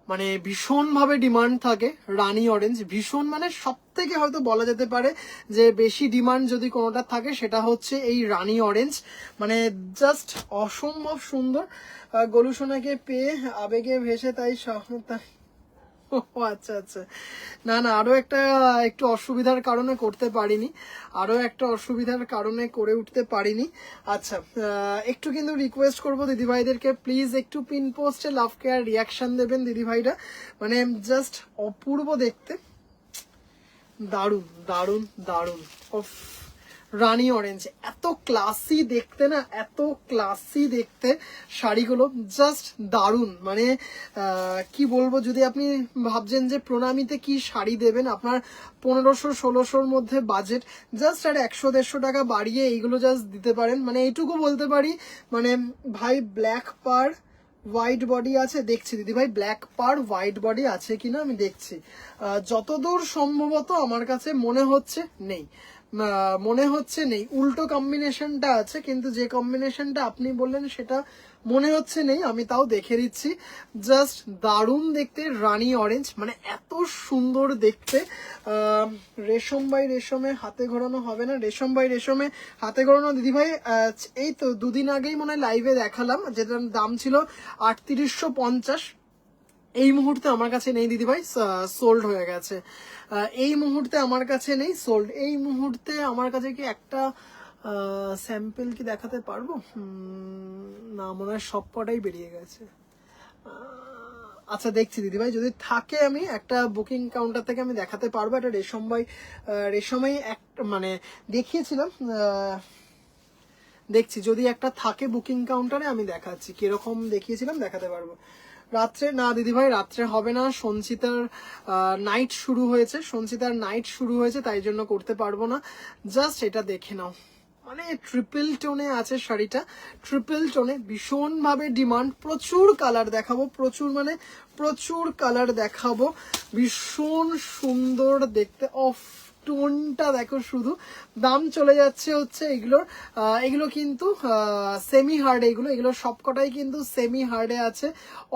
মানে ভীষণ ভাবে ডিমান্ড থাকে রানী অরেঞ্জ, ভীষণ, মানে সব থেকে হয়তো বলা যেতে পারে যে বেশি ডিমান্ড যদি কোনোটা থাকে সেটা হচ্ছে এই রানী অরেঞ্জ, মানে জাস্ট অসম্ভব সুন্দর। গলুসোনাকে পেয়ে আবেগে ভেসে তাই ও আচ্ছা আচ্ছা, না না, আরো একটা একটু অসুবিধার কারণে করতে পারিনি, আরো একটা অসুবিধার কারণে করে উঠতে পারিনি। আচ্ছা একটু কিন্তু রিকোয়েস্ট করবো দিদিভাইদেরকে, প্লিজ একটু পিন পোস্টে লাভ কেয়ার রিয়াকশন দেবেন দিদিভাইরা, মানে জাস্ট অপূর্ব দেখতে, দারুন দারুন দারুন। অফ, রানী অরেঞ্জ এত ক্লাসি দেখতে না, এত ক্লাসি দেখতে শাড়িগুলো, জাস্ট দারুন। মানে কি বলবো, যদি আপনি ভাবছেন যে প্রণামীতে কি শাড়ি দেবেন, আপনার 1500-1600-র মধ্যে বাজেট, জাস্ট আর 100-150 টাকা বাড়িয়ে এইগুলো জাস্ট দিতে পারেন। মানে এইটুকু বলতে পারি, মানে ভাই ব্ল্যাক পার হোয়াইট বডি আছে, দেখছি দিদি ভাই ব্ল্যাক পার হোয়াইট বডি আছে কিনা আমি দেখছি, যতদূর সম্ভবত আমার কাছে মনে হচ্ছে নেই, মনে হচ্ছে নেই, উল্টো কম্বিনেশনটা আছে, কিন্তু যে কম্বিনেশনটা আপনি বললেন সেটা মনে হচ্ছে নেই, আমি তাও দেখে দিচ্ছি। জাস্ট দারুণ দেখতে রানী অরেঞ্জ, মানে এত সুন্দর দেখতে। রেশম বাই রেশমে হাতে ঘোরানো হবে না, রেশম বাই রেশমে হাতে ঘোরানো দিদিভাই এই তো দুদিন আগেই মনে হয় লাইভে দেখালাম, যেটার দাম ছিল 3850, এই মুহূর্তে আমার কাছে নেই দিদিভাই, সোল্ড হয়ে গেছে, এই মুহূর্তে আমার কাছে নেই, সোল্ড। এই মুহূর্তে আমার কাছে কি একটা স্যাম্পল কি দেখাতে পারবো, না মনে হয় সব কটাই বেরিয়ে গেছে। আচ্ছা দেখছি দিদিভাই, যদি থাকে আমি একটা বুকিং কাউন্টার থেকে আমি দেখাতে পারবো। এটা রেশমাই এক মানে দেখিয়েছিলাম, দেখছি যদি একটা থাকে বুকিং কাউন্টারে আমি দেখাচ্ছি, কিরকম দেখিয়েছিলাম দেখাতে পারবো। রাত্রে না দিদিভাই, রাত্রে হবে না, সঞ্চিতার নাইট শুরু হয়েছে, সঞ্চিতার নাইট শুরু হয়েছে, তাই জন্য করতে পারবো না। জাস্ট এটা দেখে নাও, মানে ট্রিপল টোনে আছে শাড়িটা, ট্রিপল টোনে, ভীষণ ভাবে ডিমান্ড, প্রচুর কালার দেখাবো, প্রচুর মানে প্রচুর কালার দেখাবো, ভীষণ সুন্দর দেখতে। অফ, টোনটা দেখো শুধু। দাম চলে যাচ্ছে হচ্ছে এগুলোর, এগুলো কিন্তু সেমি হার্ড, এগুলো সবকটাই কিন্তু সেমি হার্ডে আছে।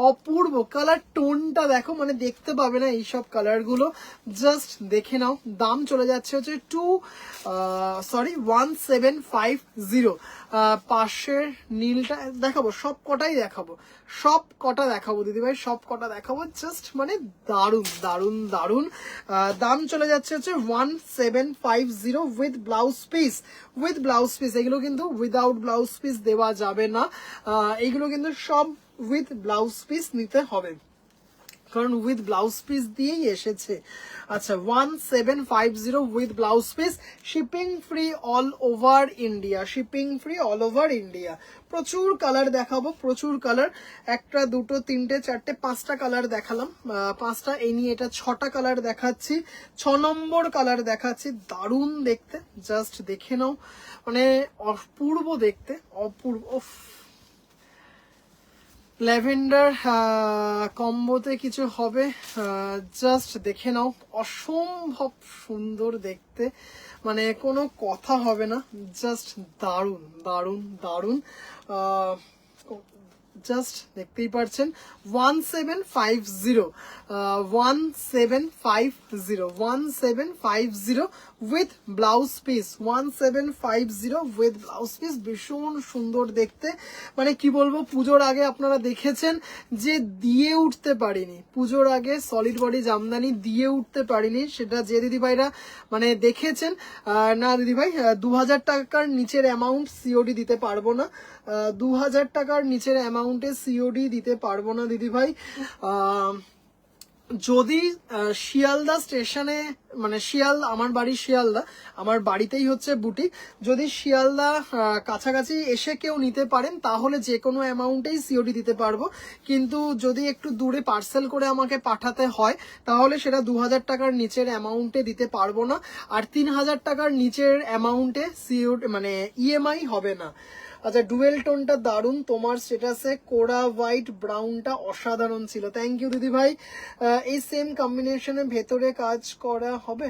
অপূর্ব কালার, টোনটা দেখো, মানে দেখতে পাবে না এইসব কালারগুলো, জাস্ট দেখে নাও। দাম চলে যাচ্ছে হচ্ছে 1750। পাশের নীলটা দেখাবো, সব কটাই দেখাবো, সব কটা দেখাবো দিদিভাই, সব কটা দেখাবো, জাস্ট মানে দারুন দারুন দারুন। দাম চলে যাচ্ছে হচ্ছে 1750 with blouse piece, with blouse piece. এগুলো কিন্তু উইদাউট ব্লাউজ পিস দেওয়া যাবে না, এইগুলো কিন্তু সব উইথ ব্লাউজ পিস নিতে হবে, কারণ উইথ ব্লাউজ পিস দিয়েই এসেছে। আচ্ছা 1750 with blouse piece, shipping free all over India, shipping free all over India. প্রচুর কালার দেখাবো, প্রচুর কালার, একটা দুটো তিনটে চারটে পাঁচটা কালার দেখালাম, পাঁচটা, এই নিয়ে এটা 6টা কালার দেখাচ্ছি। 6 নম্বর কালার দেখাচ্ছি, দারুণ দেখতে, জাস্ট দেখে নাও, মানে অপূর্ব দেখতে, অপূর্ব। ল্যাভেন্ডার কম্বোতে কিছু হবে, জাস্ট দেখে নাও, অসম্ভব সুন্দর দেখতে, মানে কোনো কথা হবে না, জাস্ট দারুণ দারুণ দারুণ, জাস্ট দেখতেই পারছেন। 1750, 1750 with blouse piece, 1750 with blouse piece, ভীষণ সুন্দর দেখতে, মানে কি বলবো, পুজোর আগে আপনারা দেখেছেন যে দিয়ে উঠতে পারিনি, পুজোর আগে সলিড বডি জামদানি দিয়ে উঠতে পারিনি, সেটা যে দিদিভাইরা মানে দেখেছেন, না দিদিভাই 2000 টাকার নিচের অ্যামাউন্ট সিওডি দিতে পারবো না, 2000 টাকার নিচের অ্যামাউন্টে সিওডি দিতে পারবো না দিদিভাই। যদি শিয়ালদা স্টেশনে, মানে আমার বাড়ি শিয়ালদা, আমার বাড়িতেই হচ্ছে বুটিক, যদি শিয়ালদা কাছাকাছি এসে কেউ নিতে পারেন তাহলে যে কোনো অ্যামাউন্টেই সিওডি দিতে পারবো, কিন্তু যদি একটু দূরে পার্সেল করে আমাকে পাঠাতে হয় তাহলে সেটা 2000 টাকার নিচের অ্যামাউন্টে দিতে পারবো না, আর 3000 টাকার নিচের অ্যামাউন্টে সিওডি মানে ইএমআই হবে না। আচ্ছা ডুয়েল টোনটা দারুণ, তোমার স্ট্যাটাসে কোরা হোয়াইট ব্রাউনটা অসাধারণ ছিল, থ্যাংক ইউ দিদি ভাই। এই সেম কম্বিনেশনে ভেতরে কাজ করা হবে,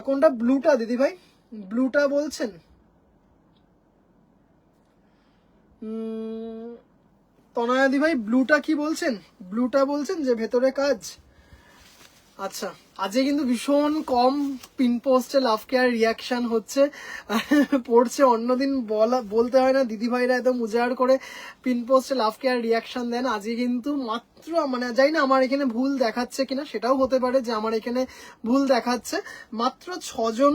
কোনটা, ব্লুটা দিদি ভাই, ব্লুটা বলছেন? তনয়া দিদি ভাই ব্লুটা কি বলছেন, ব্লুটা বলছেন যে ভেতরে কাজ? আচ্ছা আজকে কিন্তু ভীষণ কম পিন পোস্টে লাভ কেয়ার রিয়াকশন হচ্ছে, পড়ছে, অন্যদিন বলতে হয় না, দিদি ভাইরা একদম উজাড় করে পিন পোস্টে লাভ কেয়ার রিয়াকশন দেন, আজকে কিন্তু মাত্র, মানে জানি না আমার এখানে ভুল দেখাচ্ছে কিনা, সেটাও হতে পারে যে আমার এখানে ভুল দেখাচ্ছে, মাত্র 6 জন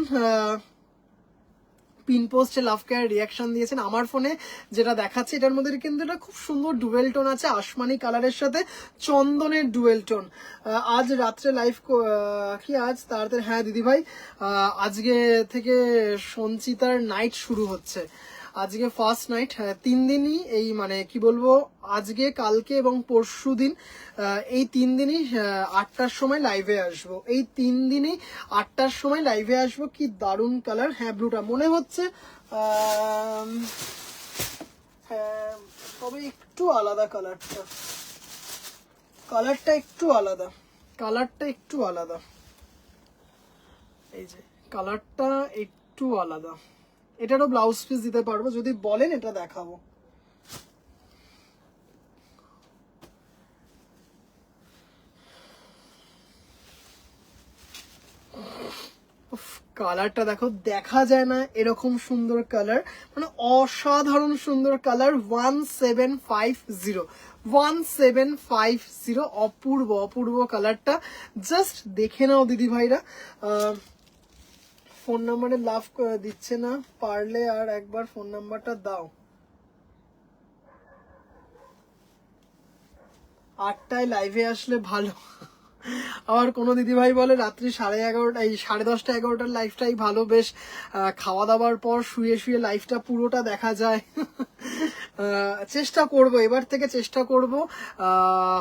পিন পোস্টে লাভ কেয়ার রিয়াকশন দিয়েছেন। আমার ফোনে যেটা দেখাচ্ছে এটার মধ্যে কিন্তু এটা খুব সুন্দর ডুয়েল টোন আছে, আসমানি কালারের সাথে চন্দনের ডুয়েল টোন। আজ রাত্রে লাইভ কি আজ তাড়াতাড়ি, হ্যাঁ দিদি ভাই আজকে থেকে সঞ্চিতার নাইট শুরু হচ্ছে, আজকে ফার্স্ট নাইট, 3 দিনই, এই মানে কি বলবো, আজকে কালকে এবং পরশু দিন, এই 3 দিনই 8টার সময় লাইভে আসবো, এই 3 দিনই 8টার সময় লাইভে আসবো। কি দারুণ কালার, হ্যাঁ ব্লুটা মনে হচ্ছে, হ্যাঁ তবে একটু আলাদা কালারটা, কালারটা একটু আলাদা, কালারটা একটু আলাদা, এই যে কালারটা একটু আলাদা, এটারও ব্লাউজ পিস দিতে পারবো, যদি বলেন এটা দেখাবো। কালারটা দেখো, দেখা যায় না এরকম সুন্দর কালার, মানে অসাধারণ সুন্দর কালার। 1750, 1750, অপূর্ব অপূর্ব কালারটা, জাস্ট দেখে নাও দিদি ভাইরা। ফোন নাম্বারে লাভ দিচ্ছে না, পারলে আর একবার ফোন নাম্বারটা দাও। 8টায় লাইভে আসলে ভালো, আবার কোনো দিদিভাই বলে রাত্রি 11:30, এই 10:30, 11টার লাইফটাই ভালো, বেশ খাওয়া দাওয়ার পর শুয়ে শুয়ে লাইফটা পুরোটা দেখা যায়। চেষ্টা করব, এবার থেকে চেষ্টা করব,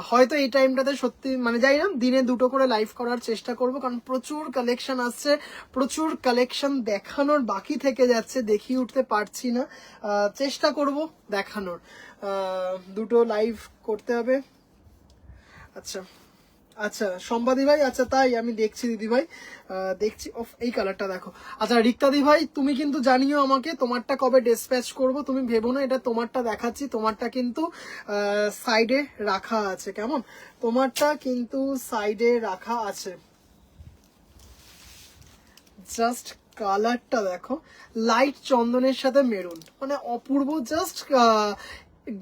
হয়তো এই টাইমটাতে সত্যি মানে যাই না, দিনে 2টো করে লাইভ করার চেষ্টা করব, কারণ প্রচুর কালেকশন আসছে, প্রচুর কালেকশন দেখানোর বাকি থেকে যাচ্ছে, দেখিয়ে উঠতে পারছি না, চেষ্টা করব দেখানোর, 2টো লাইভ করতে হবে। আচ্ছা আচ্ছা সম্পাদি ভাই, আচ্ছা তাই আমি দেখছি দিদি ভাই, দেখছি, অফ এই কালারটা দেখো। আচ্ছা রিক্তা দি ভাই তুমি কিন্তু জানিও আমাকে তোমারটা কবে ডিসপ্যাচ করব, তুমি ভেবো না, এটা তোমারটা দেখাচ্ছি, তোমারটা কিন্তু সাইডে রাখা আছে, কেমন, তোমারটা কিন্তু সাইডে রাখা আছে, জাস্ট কালারটা দেখো, লাইট চন্দনের সাথে মেরুন, মানে অপূর্ব, জাস্ট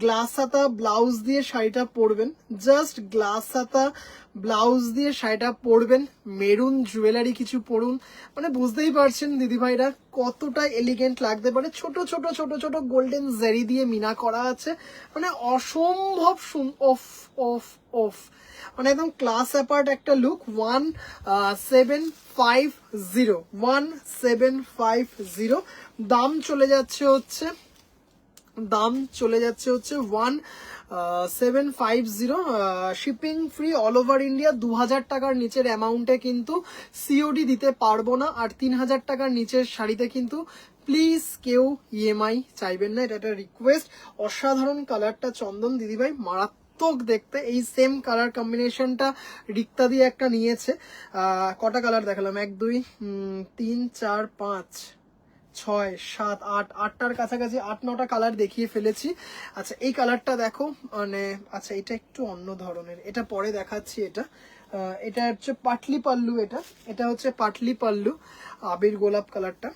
গ্লাস হাতা ব্লাউজ দিয়ে শাড়িটা পরবেন, জাস্ট গ্লাস হাতা ব্লাউজ দিয়ে শাড়িটা পরবেন, মেরুন জুয়েলারি কিছু পরুন, মানে বুঝতেই পারছেন দিদিভাইরা কতটা এলিগেন্ট লাগতে পারে। ছোট ছোট ছোট ছোট গোল্ডেন জারি দিয়ে মিনা করা আছে, মানে অসম্ভব অফ অফ অফ, মানে একদম ক্লাস অ্যাপার্ট একটা লুক। 1750 দাম চলে যাচ্ছে হচ্ছে 1750, shipping free all over India. 2000 টাকার নিচের অ্যামাউন্টে কিন্তু সিওডি দিতে পারবো না, আর 3000 টাকার নিচের শাড়িতে কিন্তু প্লিজ কেউ ইএমআই চাইবেন না, এটা একটা রিকোয়েস্ট। অসাধারণ কালারটা চন্দন দিদিভাই, মারাত্মক দেখতে। এই সেম কালার কম্বিনেশনটা রিক্তা দিয়ে একটা নিয়েছে। কটা কালার দেখালাম, 1 2 3 4 5 6 7 8, 8টার কাছাকাছি 8-9টা কালার দেখিয়ে ফেলেছি। আচ্ছা এই কালারটা দেখো, মানে আচ্ছা এটা একটু অন্য ধরনের, এটা পরে দেখাচ্ছি। এটা হচ্ছে পাটলি পাল্লু, এটা হচ্ছে পাটলি পাল্লু, আবির গোলাপ কালারটা।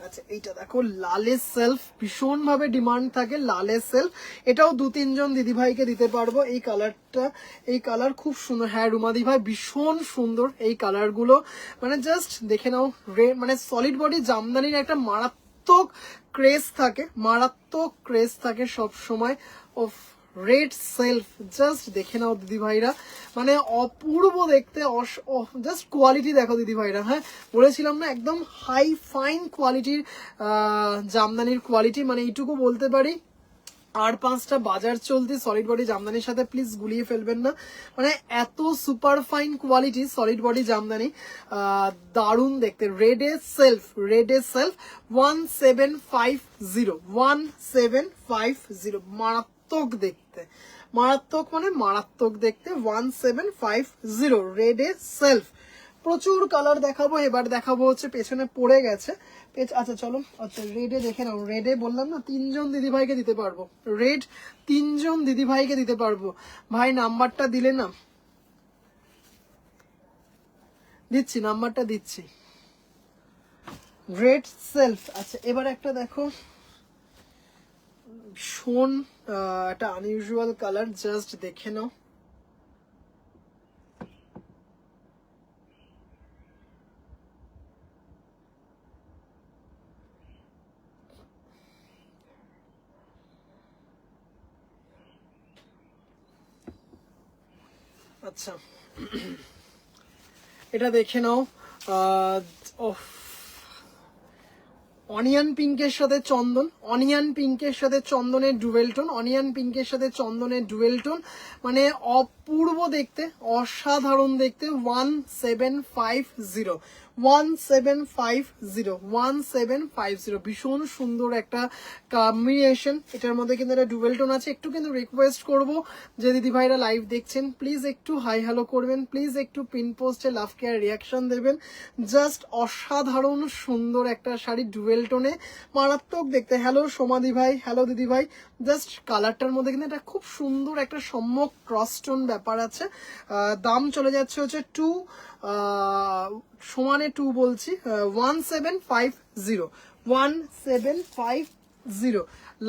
আচ্ছা এইটা দেখো লালের সেলফ, ভীষণ ভাবে ডিমান্ড থাকে লালের সেলফ, এটাও 2-3 জন দিদিভাইকে দিতে পারবো। এই কালারটা, এই কালার খুব সুন্দর। হ্যাঁ রুমাদি ভাই ভীষণ সুন্দর এই কালারগুলো, মানে জাস্ট দেখে নাও। মানে সলিড বডি জামদানির একটা মারাত্মক ক্রেজ থাকে সব সময়। অফ রেড সেলফ, জাস্ট দেখে নাও দিদি ভাইরা, মানে অপূর্ব দেখতে। জাস্ট কোয়ালিটি দেখো দিদি ভাইরা। হ্যাঁ বলেছিলাম না, একদম হাই ফাইন কোয়ালিটির জামদানির কোয়ালিটি, মানে এইটুকু বলতে পারি। আর 5টা বাজার চলতি সলিড বডি জামদানির সাথে প্লিজ গুলিয়ে ফেলবেন না, মানে এত super fine quality solid body Jamdani, দারুণ দেখতে। রেডে সেলফ 1750, মারাত্মক দেখতে, মারাত্মক মানে মারাত্মক দেখতে। 1750 রেডে সেলফ। প্রচুর কালার দেখাবো, এবার দেখাবো হচ্ছে পেছনে পড়ে গেছে। আচ্ছা চলো, আচ্ছা রেডে দেখে নাও। রেডে বললাম না 3 জন দিদিভাইকে দিতে পারবো, রেড 3 জন দিদিভাইকে দিতে পারবো। ভাই নাম্বারটা দিলে না, দিচ্ছি নাম্বারটা দিচ্ছি। Red self. আচ্ছা এবার একটা দেখো, ভীষণ একটা আনইউজুয়াল কালার, জাস্ট দেখে নাও। আচ্ছা এটা দেখে নাও। অনিয়ন পিঙ্কের সাথে চন্দন, অনিয়ন পিঙ্কের সাথে চন্দনের ডুয়েল টোন, অনিয়ন পিঙ্কের সাথে চন্দনের ডুয়েল টোন, মানে অপূর্ব দেখতে, অসাধারণ দেখতে। 1750, ভীষণ সুন্দর একটা কম্বিনেশন। এটার মধ্যে কিন্তু একটা ডুয়েল টোন আছে। একটু কিন্তু রিকোয়েস্ট করবো যে দিদি ভাইরা লাইভ দেখছেন, প্লিজ একটু হাই হ্যালো করবেন, প্লিজ একটু পিন পোস্টে লাভ কেয়ার রিয়াকশন দেবেন। জাস্ট অসাধারণ সুন্দর একটা শাড়ি, ডুয়েল টোনে, মারাত্মক দেখতে। হ্যালো সোমাদি ভাই, হ্যালো দিদি ভাই। জাস্ট কালারটার মধ্যে কিন্তু এটা খুব সুন্দর একটা সম্যক ক্রস টোন ব্যাপার আছে। দাম চলে যাচ্ছে হচ্ছে 2 বলছি, 1750।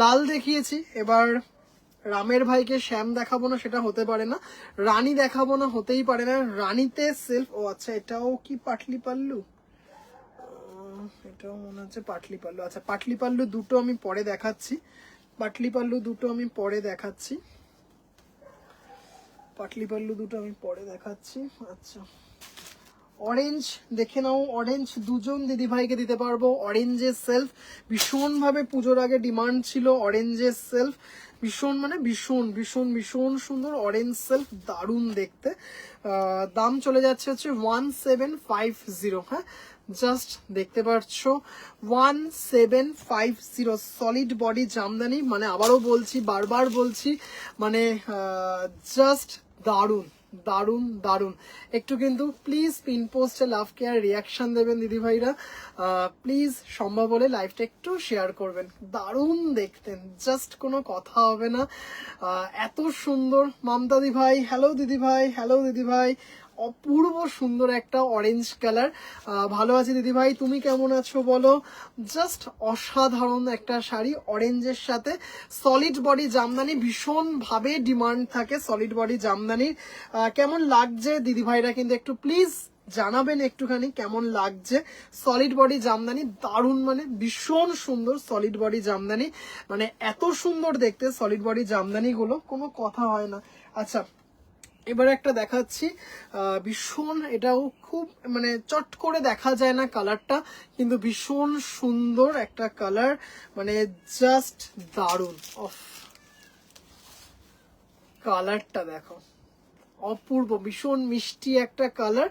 লাল দেখিয়েছি, এবার রামের ভাইকে শ্যাম দেখাবো না, সেটা হতে পারে না। রানী দেখাবো না, হতেই পারে না। রানীতে সেলফ, ও আচ্ছা এটাও কি পাটলি পাল্লু, এটাও মনে হচ্ছে পাটলি পাল্লু। আচ্ছা পাটলি পাল্লু দুটো আমি পরে দেখাচ্ছি, পাটলি পাল্লু দুটো আমি পরে দেখাচ্ছি, পাটলি পাল্লু দুটো আমি পরে দেখাচ্ছি। আচ্ছা অরেঞ্জ দেখে নাও, অরেঞ্জ 2 জন দিদি ভাইকে দিতে পারবো। অরেঞ্জের সেলফ ভীষণ ভাবে পুজোর আগে ডিমান্ড ছিল, অরেঞ্জের সেলফ ভীষণ, মানে ভীষণ ভীষণ ভীষণ সুন্দর অরেঞ্জ সেলফ, দারুণ দেখতে। দাম চলে যাচ্ছে হচ্ছে 1750। হ্যাঁ জাস্ট দেখতে পাচ্ছ 1750, সলিড বডি জামদানি, মানে আবারও বলছি, বারবার বলছি, মানে জাস্ট দারুণ দারুণ দারুণ। একটু কিন্তু প্লিজ পিন পোস্টে লাভ কেয়ার রিয়াকশন দেবেন দিদি ভাইরা, প্লিজ সম্ভব হলে লাইভটা একটু শেয়ার করবেন। দারুণ দেখতেন, জাস্ট কোনো কথা হবে না, এত সুন্দর। মামতা দি ভাই হ্যালো দিদি ভাই, হ্যালো দিদি ভাই। অপূর্ব সুন্দর একটা অরেঞ্জ কালার। ভালো আছি দিদি ভাই, তুমি কেমন আছো বলো? জাস্ট অসাধারণ একটা শাড়ি অরেঞ্জের সাথে, সলিড বডি জামদানি, ভীষণ ভাবে ডিমান্ড থাকে সলিড বডি জামদানির। কেমন লাগছে দিদি ভাইরা কিন্তু একটু প্লিজ জানাবেন একটুখানি কেমন লাগছে। সলিড বডি জামদানি দারুণ, মানে ভীষণ সুন্দর সলিড বডি জামদানি, মানে এত সুন্দর দেখতে সলিড বডি জামদানি গুলো, কোনো কথা হয় না। আচ্ছা এবার একটা দেখাচ্ছি, ভীষণ এটাও খুব মানে চট করে দেখা যায় না কালারটা, কিন্তু ভীষণ সুন্দর একটা কালার, মানে জাস্ট দারুণ। অফ কালারটা দেখো, অপূর্ব ভীষণ মিষ্টি একটা কালার।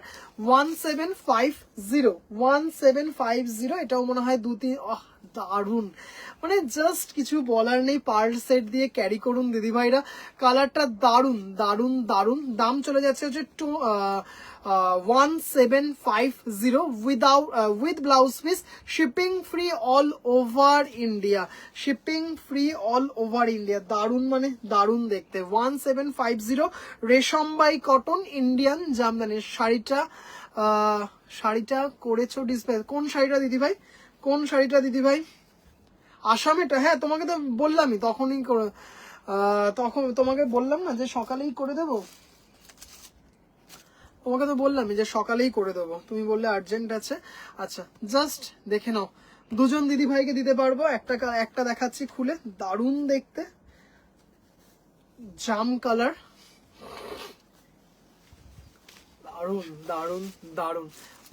1750 এটাও মনে হয় দারুন, মানে জাস্ট কিছু বলার নেই। পার্ল সেট দিয়ে ক্যারি করুন দিদি ভাইরা, কালারটা দারুন দারুন দারুন। দাম চলে যাচ্ছে হচ্ছে 1750 with blouse piece, shipping free all over India, shipping free all over India. দারুন মানে দারুন দেখতে। 1750 রেশম বাই কটন ইন্ডিয়ান জামদানির শাড়িটা করেছো ডিসপ্লে। কোন শাড়িটা দিদি ভাই, কোন শাড়িটা দিদি ভাই? আসামেটা? হ্যাঁ তোমাকে তো বললামই তখনই করে, তখন তোমাকে বললাম না যে সকালেই করে দেবো, তোমাকে তো বললামই যে সকালেই করে দেবো, তুমি বললে আর্জেন্ট আছে। আচ্ছা জাস্ট দেখে নাও, দুজন দিদি ভাইকে দিতে পারবো। একটা দেখাচ্ছি খুলে, দারুণ দেখতে, জাম কালার, দারুন দারুন দারুন।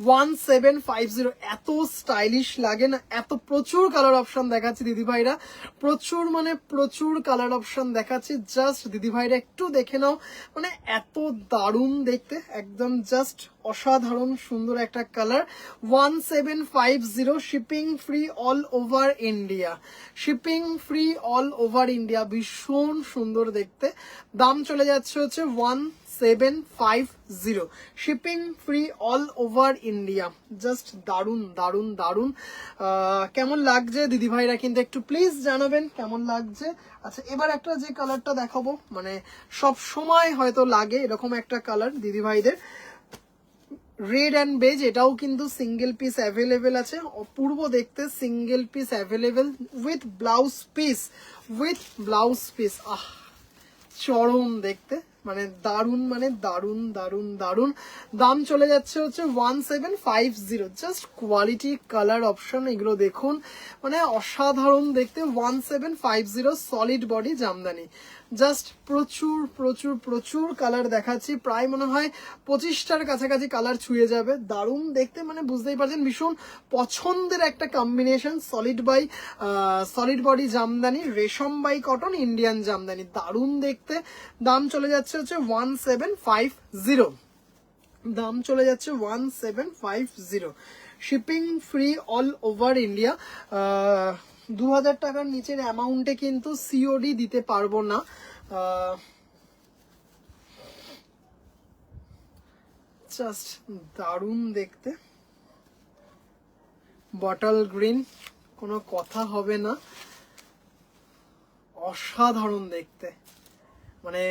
1750 এত স্টাইলিশ লাগে না, এত প্রচুর কালার অপশন দেখাচ্ছি দিদি ভাইরা, প্রচুর মানে প্রচুর কালার অপশন দেখাচ্ছি। জাস্ট দিদি ভাইরা একটু দেখে নাও, মানে এত দারুন দেখতে, একদম জাস্ট অসাধারণ সুন্দর একটা colour. 1750 shipping free all over India, shipping free all over India, ভীষণ সুন্দর দেখতে। দাম চলে যাচ্ছে হচ্ছে 1750, shipping free all over India. Just দারুন দারুন দারুন। কেমন লাগছে দিদি ভাইরা কিন্তু একটু প্লিজ জানাবেন কেমন লাগছে। আচ্ছা এবার একটা যে কালারটা দেখাবো, মানে সব সময় হয়তো লাগে এরকম একটা কালার দিদি ভাইদের, রেড অ্যান্ড বেজ, এটাও কিন্তু সিঙ্গেল পিস অ্যাভেলেবেল আছে, অপূর্ব দেখতে, single piece available with blouse piece, with blouse piece. চরম দেখতে, মানে দারুন, মানে দারুন দারুন দারুন। দাম চলে যাচ্ছে হচ্ছে 1750। জাস্ট কোয়ালিটি কালার অপশন এগুলো দেখুন, মানে অসাধারণ দেখতে। 1750 সলিড বডি জামদানি, জাস্ট প্রচুর প্রচুর প্রচুর কালার দেখাচ্ছি, প্রায় মনে হয় 25টার কাছাকাছি কালার ছুঁয়ে যাবে। দারুণ দেখতে, মানে বুঝতেই পারছেন ভীষণ পছন্দের একটা কম্বিনেশন, সলিড বডি জামদানি, রেশম বাই কটন ইন্ডিয়ান জামদানি, দারুণ দেখতে। দাম চলে যাচ্ছে হচ্ছে 1750, দাম চলে যাচ্ছে 1750, shipping free all over India. 2000 টাকার নিচের অ্যামাউন্টে কিন্তু সিওডি দিতে পারবো না। জাস্ট দারুণ দেখতে, বটল গ্রিন, কোনো কথা হবে না, অসাধারণ দেখতে, মানে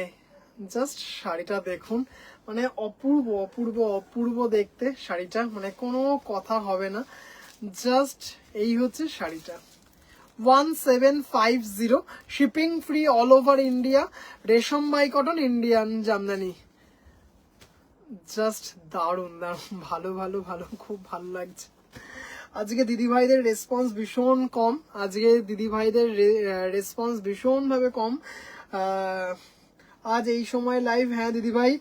জাস্ট শাড়িটা দেখুন, মানে অপূর্ব অপূর্ব অপূর্ব দেখতে শাড়িটা, মানে কোনো কথা হবে না। জাস্ট এই হচ্ছে শাড়িটা, 1750, shipping free all over India, রেশম by cotton Indian jamdani. Just দারুন দারুন, ভালো ভালো ভালো, খুব ভালো লাগছে। আজকে দিদি ভাইদের রেসপন্স ভীষণ কম, আজকে দিদি ভাইদের রেসপন্স ভীষণ ভাবে কম। আজ এই সময় লাইভ, হ্যাঁ দিদি ভাই,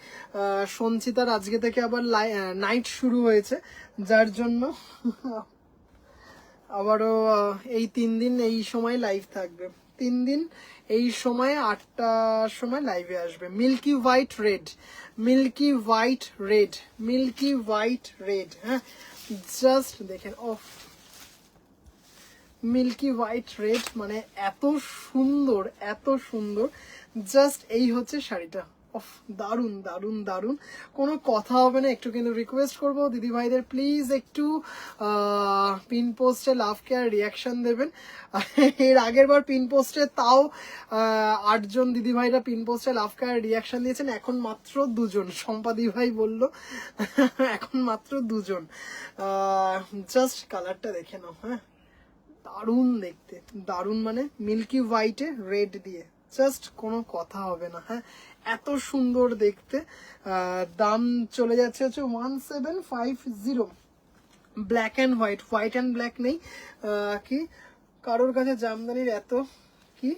সঞ্চিতার আজকে থেকে আবার নাইট শুরু হয়েছে, যার জন্য আবারও এই 3 দিন এই সময় লাইভ থাকবে, 3 দিন এই সময় 8টার সময় লাইভে আসবে। Milky white red, milky white red, milky white red, হ্যাঁ জাস্ট দেখেন, অফ মিল্কি হোয়াইট রেড, মানে এত সুন্দর এত সুন্দর। জাস্ট এই হচ্ছে শাড়িটা, অফ দারুন দারুন দারুন, কোনো কথা হবে না। একটু কিন্তু রিকোয়েস্ট করবো দিদি ভাইদের প্লিজ একটু পিন পোস্টে লাভ কেয়ার রিয়াকশন দেবেন। এর আগের বার পিন পোস্টে তাও 8 জন দিদি ভাইরা পিন পোস্টে লাভ কেয়ার রিয়াকশন দিয়েছেন, এখন মাত্র 2 জন। সম্পাদি ভাই বলল এখন মাত্র 2 জন। জাস্ট কালারটা দেখে নাও, হ্যাঁ দারুন দেখতে, দারুন মানে মিল্কি হোয়াইটে রেড দিয়ে, জাস্ট কোনো কথা হবে না। হ্যাঁ এত সুন্দর দেখতে। দাম চলে যাচ্ছে হচ্ছে 1750। Black and white, white and black নেই। কি কারোর কাছে জামদানির এত কি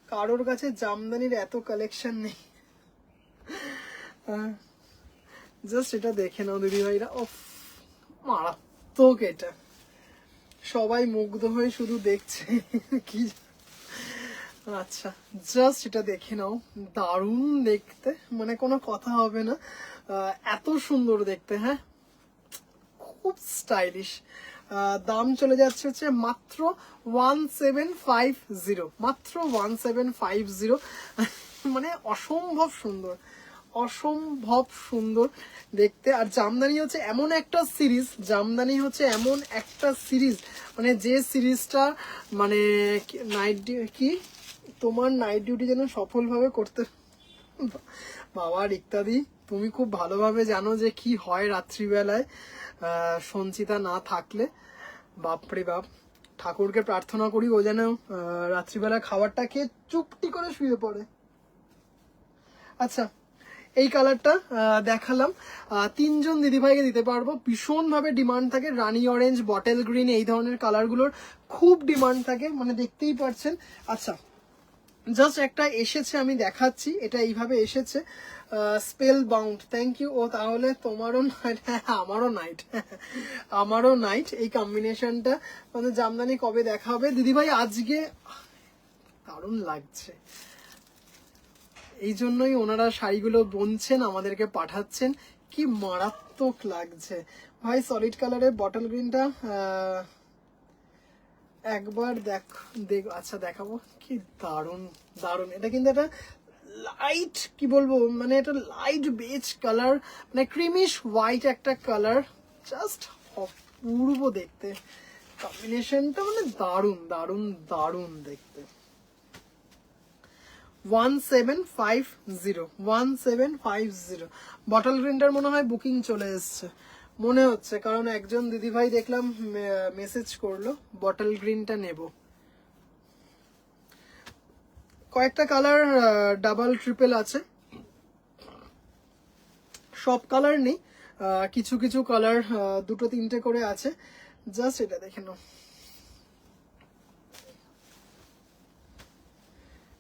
কারোর কাছে জামদানির এত কালেকশন নেই। জাস্ট এটা দেখে নাও দিদি ভাইরা, অফ মারাত্মক এটা, সবাই মুগ্ধ হয়ে শুধু দেখছে কি। আচ্ছা জাস্ট এটা দেখে নাও, দারুণ দেখতে, মানে কোনো কথা হবে না, এত সুন্দর দেখতে। হ্যাঁ খুব স্টাইলিশ। দাম চলে যাচ্ছে হচ্ছে মাত্র 1750, মাত্র 1750। মানে অসম্ভব সুন্দর, অসম্ভব সুন্দর দেখতে। আর জামদানি হচ্ছে এমন একটা সিরিজ, জামদানি হচ্ছে এমন একটা সিরিজ, মানে যে সিরিজটা মানে নাইট কি তোমার নাইট ডিউটি যেন সফলভাবে করতে। বাবা ইত্যাদি তুমি খুব ভালোভাবে জানো যে কি হয় রাত্রিবেলায় সঞ্চিতা না থাকলে। বাপরে বাপ, ঠাকুরকে প্রার্থনা করি ও যেন রাত্রিবেলা খাবারটা খেয়ে চুপটি করে শুয়ে পড়ে। আচ্ছা এই কালারটা দেখালাম, 3 জন দিদিভাইকে দিতে পারবো, ভীষণভাবে ডিমান্ড থাকে। রানি অরেঞ্জ, বটেল গ্রিন, এই ধরনের কালারগুলোর খুব ডিমান্ড থাকে, মানে দেখতেই পাচ্ছেন। আচ্ছা জাস্ট একটা এসেছে আমি দেখাচ্ছি, এটা এইভাবে এসেছে, স্পেল বাউন্ড, থ্যাংক ইউ। ও তাহলে তোমারও নাইট, হ্যাঁ আমারও নাইট, আমারও নাইট। এই কম্বিনেশনটা মানে জামদানি কবে দেখা হবে দিদিভাই? আজকে দারুণ লাগছে, এই জন্যই ওনারা শাড়িগুলো বুনছেন আমাদেরকে পাঠাচ্ছেন, কি মারাত্মক লাগছে ভাই। সলিড কালারের বটল গ্রিনটা একবার দেখ আচ্ছা দেখাবো, কি দারুণ দারুণ। এটা কিন্তু একটা লাইট কি বলবো, মানে এটা লাইট বেজ কালার, মানে ক্রিমিশ হোয়াইট একটা কালার, জাস্ট অপূর্ব দেখতে কম্বিনেশনটা, মানে দারুণ দারুণ দারুণ দেখতে। 1750 বটল গ্রিনটার মনে হয় বুকিং চলে এসছে মনে হচ্ছে, কারণ একজন দিদিভাই দেখলাম মেসেজ করলো বটল গ্রিনটা নেব। কয়েকটা কালার ডাবল ট্রিপল আছে, সব কালার নেই, কিছু কিছু কালার 2-3টে করে আছে। জাস্ট এটা দেখে নাও,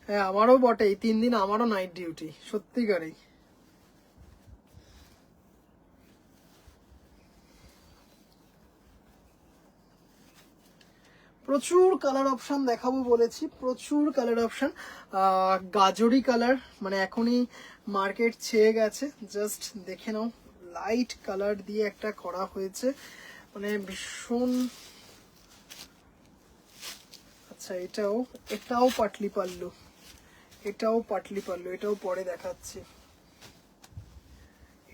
হ্যাঁ আমারও বটে, এই 3 দিন আমারও নাইট ডিউটি, সত্যিকারই। প্রচুর কালার অপশন দেখাবো বলেছি, প্রচুর কালার অপশন। গাজরি কালার মানে এখনই মার্কেট ছেয়ে গেছে, জাস্ট দেখে নাও, লাইট কালার দিয়ে একটা করা হয়েছে, মানে ভীষণ। আচ্ছা এটাও এটাও পাটলি পাল্লু, এটাও পাটলি পাল্লু, এটাও পরে দেখাচ্ছি,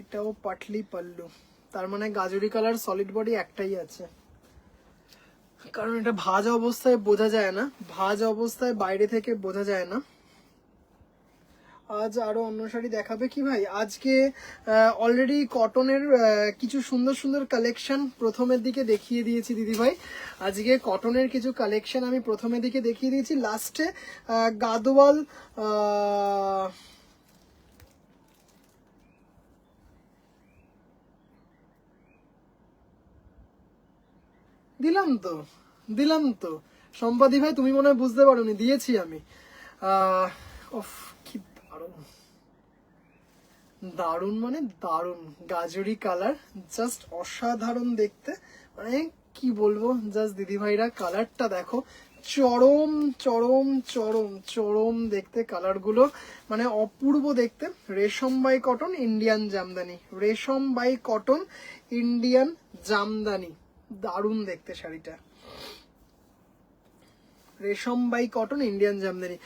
এটাও পাটলি পাল্লু। তার মানে গাজরি কালার সলিড বডি একটাই আছে, কারণ এটা ভাজ অবস্থায় বোঝা যায় না, ভাজ অবস্থায় বাইরে থেকে বোঝা যায় না। আজ আরো অন্য শাড়ি দেখাবে কি ভাই? আজকে অলরেডি কটনের কিছু সুন্দর সুন্দর কালেকশন প্রথমের দিকে দেখিয়ে দিয়েছি দিদি ভাই। আজকে কটনের কিছু কালেকশন আমি প্রথমের দিকে দেখিয়ে দিয়েছি, লাস্টে গাদোয়াল দিলাম তো, দিলাম তো সম্পাদি ভাই, তুমি মনে হয় বুঝতে পারোনি, দিয়েছি আমি। ওফ কি দারুণ, দারুণ মানে দারুণ, গাজরি কালার, জাস্ট অসাধারণ দেখতে, মানে কি বলবো। জাস্ট দিদি ভাইরা কালারটা দেখো, চরম চরম চরম চরম দেখতে কালারগুলো, মানে অপূর্ব দেখতে। রেশম বাই কটন ইন্ডিয়ান জামদানি, রেশম বাই কটন ইন্ডিয়ান জামদানি, দারুণ দেখতে শাড়িটা। রেশম বাই কটন ইন্ডিয়ান জামদানি,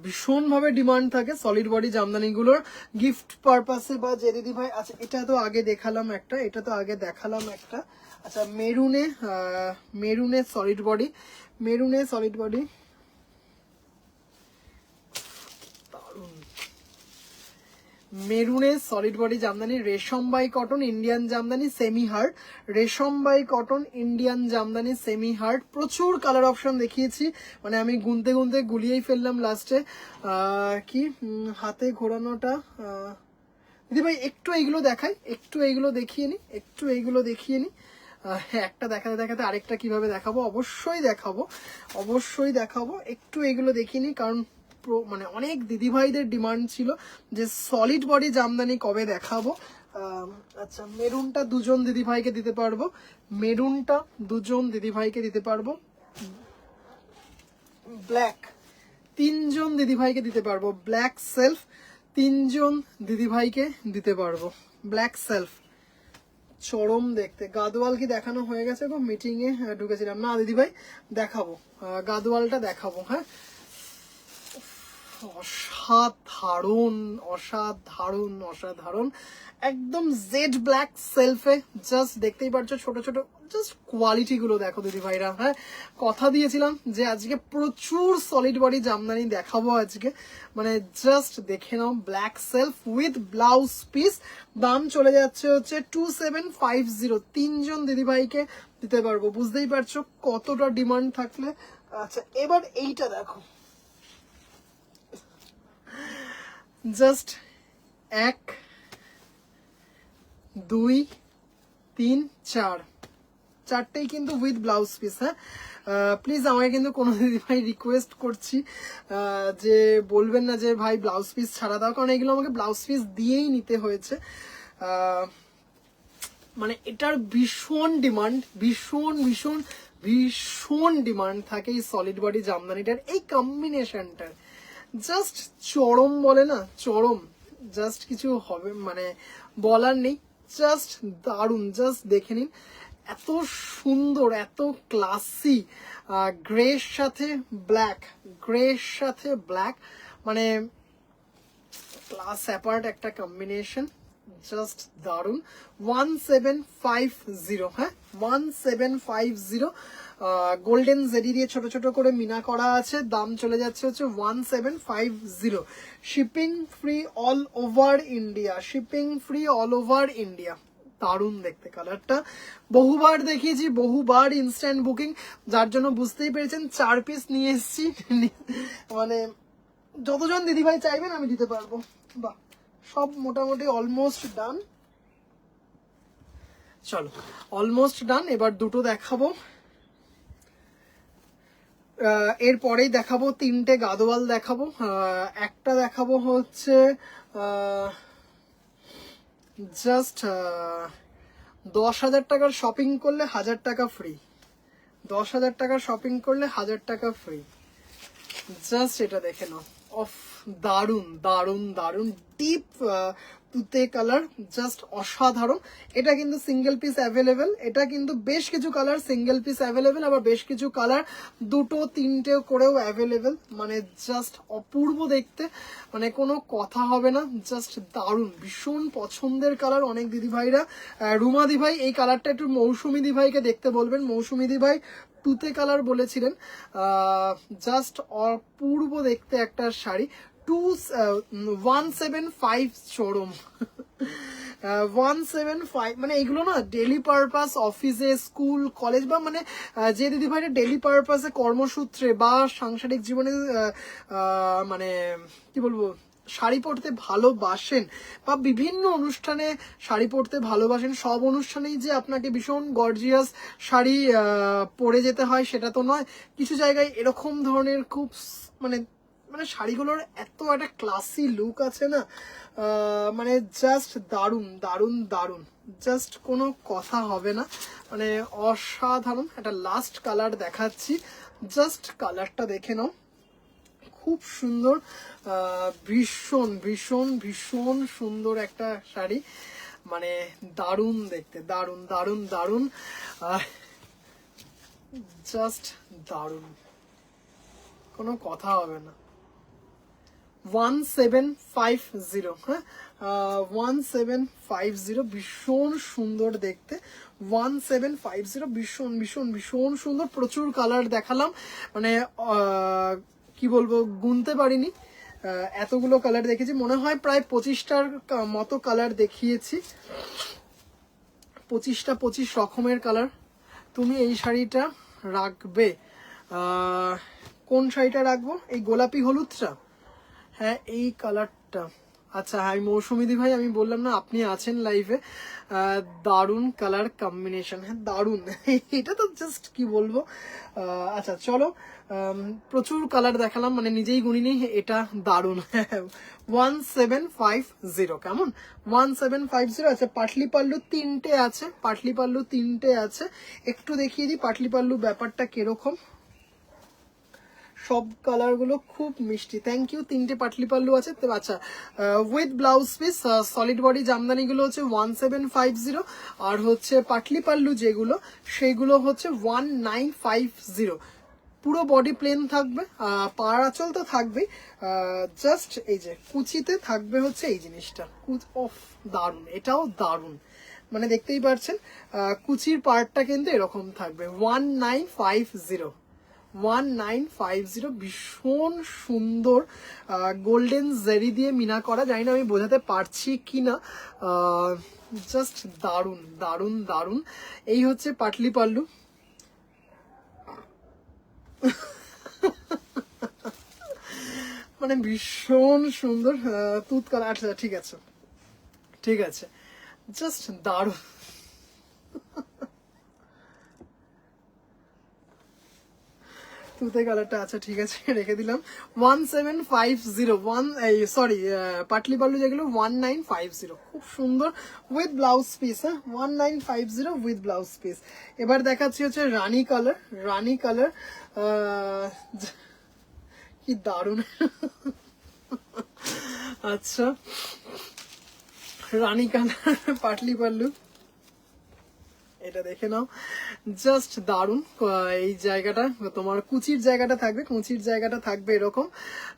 ভীষণভাবে ডিমান্ড থাকে সলিড বডি জামদানিগুলোর গিফট পারপাসে বা যে দিদি ভাই। আচ্ছা এটা তো আগে দেখালাম একটা, আচ্ছা মেরুনে সলিড বডি, মেরুনে সলিড বডি জামদানি, রেশম by cotton Indian jamdani semi hard, রেশম by cotton Indian jamdani semi hard. প্রচুর কালার অপশন দেখিয়েছি, মানে আমি গুনতে গুনতে গুলিয়েই ফেললাম লাস্টে। কি হাতে ঘোরানোটা দিদি ভাই একটু এইগুলো দেখাই, একটু এইগুলো দেখিয়ে নি। একটা দেখাতে দেখাতে আরেকটা কিভাবে দেখাবো, অবশ্যই দেখাবো। একটু এগুলো দেখিয়ে নি, কারণ মানে অনেক দিদিভাইদের ডিমান্ড ছিল যে সলিড বডি জামদানি কবে দেখাবো। আচ্ছা মেরুনটা দুজন দিদিভাইকে দিতে পারবো, ব্ল্যাক তিনজন দিদিভাইকে দিতে পারবো, ব্ল্যাক সেলফ তিনজন দিদিভাইকে দিতে পারবো, ব্ল্যাক সেলফ চরম দেখতে। গাদোয়াল কি দেখানো হয়ে গেছে গো? মিটিং এ ঢুকেছিলাম না দিদিভাই, দেখাবো গাদোয়ালটা দেখাবো। হ্যাঁ অসাধারণ একদম জেড ব্ল্যাক সেলফে, জাস্ট দেখতেই পারছো ছোট ছোট জাস্ট কোয়ালিটি গুলো দেখো দিদি ভাইরা। হ্যাঁ কথা দিয়েছিলাম যে আজকে প্রচুর সলিড বডি জামদানি দেখাবো আজকে, মানে জাস্ট দেখে নাও। Black self with blouse piece, দাম চলে যাচ্ছে হচ্ছে 2750, তিনজন দিদি ভাইকে দিতে পারবো। বুঝতেই পারছো কতটা ডিমান্ড থাকলে। আচ্ছা এবার এইটা দেখো, জাস্ট 1 2 3 4 চারটেই কিন্তু উইথ ব্লাউজ পিস। হ্যাঁ প্লিজ আমাকে কিন্তু কোনো দিদি ভাই রিকোয়েস্ট করছি যে বলবেন না যে ভাই ব্লাউজ পিস ছাড়া দাও, কারণ এগুলো আমাকে ব্লাউজ পিস দিয়েই নিতে হয়েছে। মানে এটার ভীষণ ডিমান্ড থাকে এই সলিড বডি জামদানিটার, এই কম্বিনেশনটার জাস্ট চরম, বলে না চরম, জাস্ট কিছু হবে মানে বলার নেই, জাস্ট দারুন। জাস্ট দেখে নিন এত সুন্দর, এত ক্লাসি, গ্রের সাথে ব্ল্যাক, মানে ক্লাস অ্যাপার্ট একটা কম্বিনেশন, জাস্ট দারুন। 1750, হ্যাঁ 1750, গোল্ডেন জেডি দিয়ে ছোট ছোট করে মিনা করা আছে, দাম চলে যাচ্ছে হচ্ছে 1750। Shipping free all over India, দারুণ দেখতে কালারটা, বহুবার দেখিয়েছি, বহুবার ইনস্ট্যান্ট বুকিং, যার জন্য বুঝতেই পেরেছেন 4 পিস নিয়ে এসেছি, মানে যতজন দিদিভাই চাইবেন আমি দিতে পারবো। বাহ সব মোটামুটি অলমোস্ট ডান, চলো অলমোস্ট ডান। এবার দুটো দেখাবো, এরপরেই দেখাবো 3টে গাদোয়াল দেখাবো। একটা দেখাবো হচ্ছে জাস্ট 10,000 টাকার শপিং করলে 1000 টাকা ফ্রি, 10,000 টাকার শপিং করলে 1000 টাকা ফ্রি, জাস্ট এটা দেখে নাও। অফ দারুন ডিপ তুতে কালার, জাস্ট অসাধারণ। এটা কিন্তু সিঙ্গেল পিস অ্যাভেলেবেল, এটা কিন্তু বেশ কিছু কালার সিঙ্গেল পিস অ্যাভেলেবেল, আবার বেশ কিছু কালার 2 3টে করেও অ্যাভেলেবেল, মানে জাস্ট অপূর্ব দেখতে, মানে কোনো কথা হবে না, জাস্ট দারুন, ভীষণ পছন্দের কালার অনেক দিদিভাইরা। রুমা দিভাই এই কালারটা একটু মৌসুমী দিভাইকে দেখতে বলবেন, মৌসুমী দিভাই তুতে কালার বলেছিলেন, জাস্ট অপূর্ব দেখতে একটা শাড়ি। 175 চরম, 175, মানে এগুলো না ডেলি পারপাস অফিসে, স্কুল, কলেজ, বা মানে যে দিদিভাইরা ডেলি পারপাসে কর্মসূত্রে বা সাংসারিক জীবনে মানে কি বলবো শাড়ি পরতে ভালোবাসেন বা বিভিন্ন অনুষ্ঠানে শাড়ি পরতে ভালোবাসেন, সব অনুষ্ঠানেই যে আপনাকে ভীষণ গর্জিয়াস শাড়ি পরে যেতে হয় সেটা তো নয়, কিছু জায়গায় এরকম ধরনের খুব মানে মানে শাড়িগুলোর এত একটা ক্লাসি লুক আছে না, মানে জাস্ট দারুন, জাস্ট কোনো কথা হবে না, মানে অসাধারণ। একটা লাস্ট কালার দেখাচ্ছি, জাস্ট কালারটা দেখে নাও, খুব সুন্দর, ভীষণ সুন্দর একটা শাড়ি, মানে দারুণ দেখতে, দারুণ, জাস্ট দারুণ। কোনো কথা হবে না। 1750, হ্যাঁ 1750, ভীষণ সুন্দর দেখতে। 1750 ভীষণ ভীষণ ভীষণ সুন্দর। প্রচুর কালার দেখালাম, মানে কি বলবো, গুনতে পারিনি, এতগুলো কালার দেখেছি। মনে হয় প্রায় 25টার মতো কালার দেখিয়েছি, 25 রকমের কালার। তুমি এই শাড়িটা রাখবে? কোন শাড়িটা রাখবো? এই গোলাপি হলুদটা? হ্যাঁ এই কালারটা। আচ্ছা হ্যাঁ মৌসুমিদি ভাই, আমি বললাম না আপনি আছেন লাইভে, দারুণ কালার কম্বিনেশন, হ্যাঁ দারুণ। এটা তো জাস্ট কি বলবো। আচ্ছা চলো, প্রচুর কালার দেখালাম, মানে নিজেই গুনিনি, এটা দারুণ। 1750 কেমন? 1750। আচ্ছা পাটলি পাল্লু 3টে আছে, পাটলি পাল্লু 3টে আছে, একটু দেখিয়ে দিই পাটলি পাল্লু ব্যাপারটা কিরকম। সব কালার গুলো খুব মিষ্টি, থ্যাংক ইউ। 3টে পাটলি পাল্লু আছে। আচ্ছা with blouse piece solid body Jamdani গুলো হচ্ছে 1750, আর হচ্ছে পাটলি পাল্লু যেগুলো সেগুলো হচ্ছে 1950। পুরো বডি প্লেন থাকবে, পাড় আঁচল তো থাকবেই, জাস্ট এই যে কুচিতে থাকবে হচ্ছে এই জিনিসটা। অফ দারুন, এটাও দারুন, মানে দেখতেই পাচ্ছেন কুচির পার্টটা কিন্তু এরকম থাকবে। 1950, 1950, ভীষণ সুন্দর গোল্ডেন জেরি দিয়ে মিনা করা। জানি না আমি বোঝাতে পারছি কিনা, জাস্ট দারুন দারুন দারুন। এই হচ্ছে পাটলি পাল্লু। মানে ভীষণ সুন্দর তুত কালার। আচ্ছা ঠিক আছে ঠিক আছে, জাস্ট দারুন। তুতে কালারটা আচ্ছা ঠিক আছে রেখে দিলাম। 1750, সরি পাটলি পাল্লু যেগুলো 1950, খুব সুন্দর উইথ ব্লাউজ পিস। হ্যাঁ 1950 উইথ ব্লাউজ পিস। এবার দেখাচ্ছি হচ্ছে রানী কালার। রানী কালার কি দারুণ। আচ্ছা রানী কালার পাটলি পাল্লু, এটা দেখে নাও, জাস্ট দারুন। এই জায়গাটা তোমার কুচির জায়গাটা থাকবে, কুচির জায়গাটা থাকবে এরকম,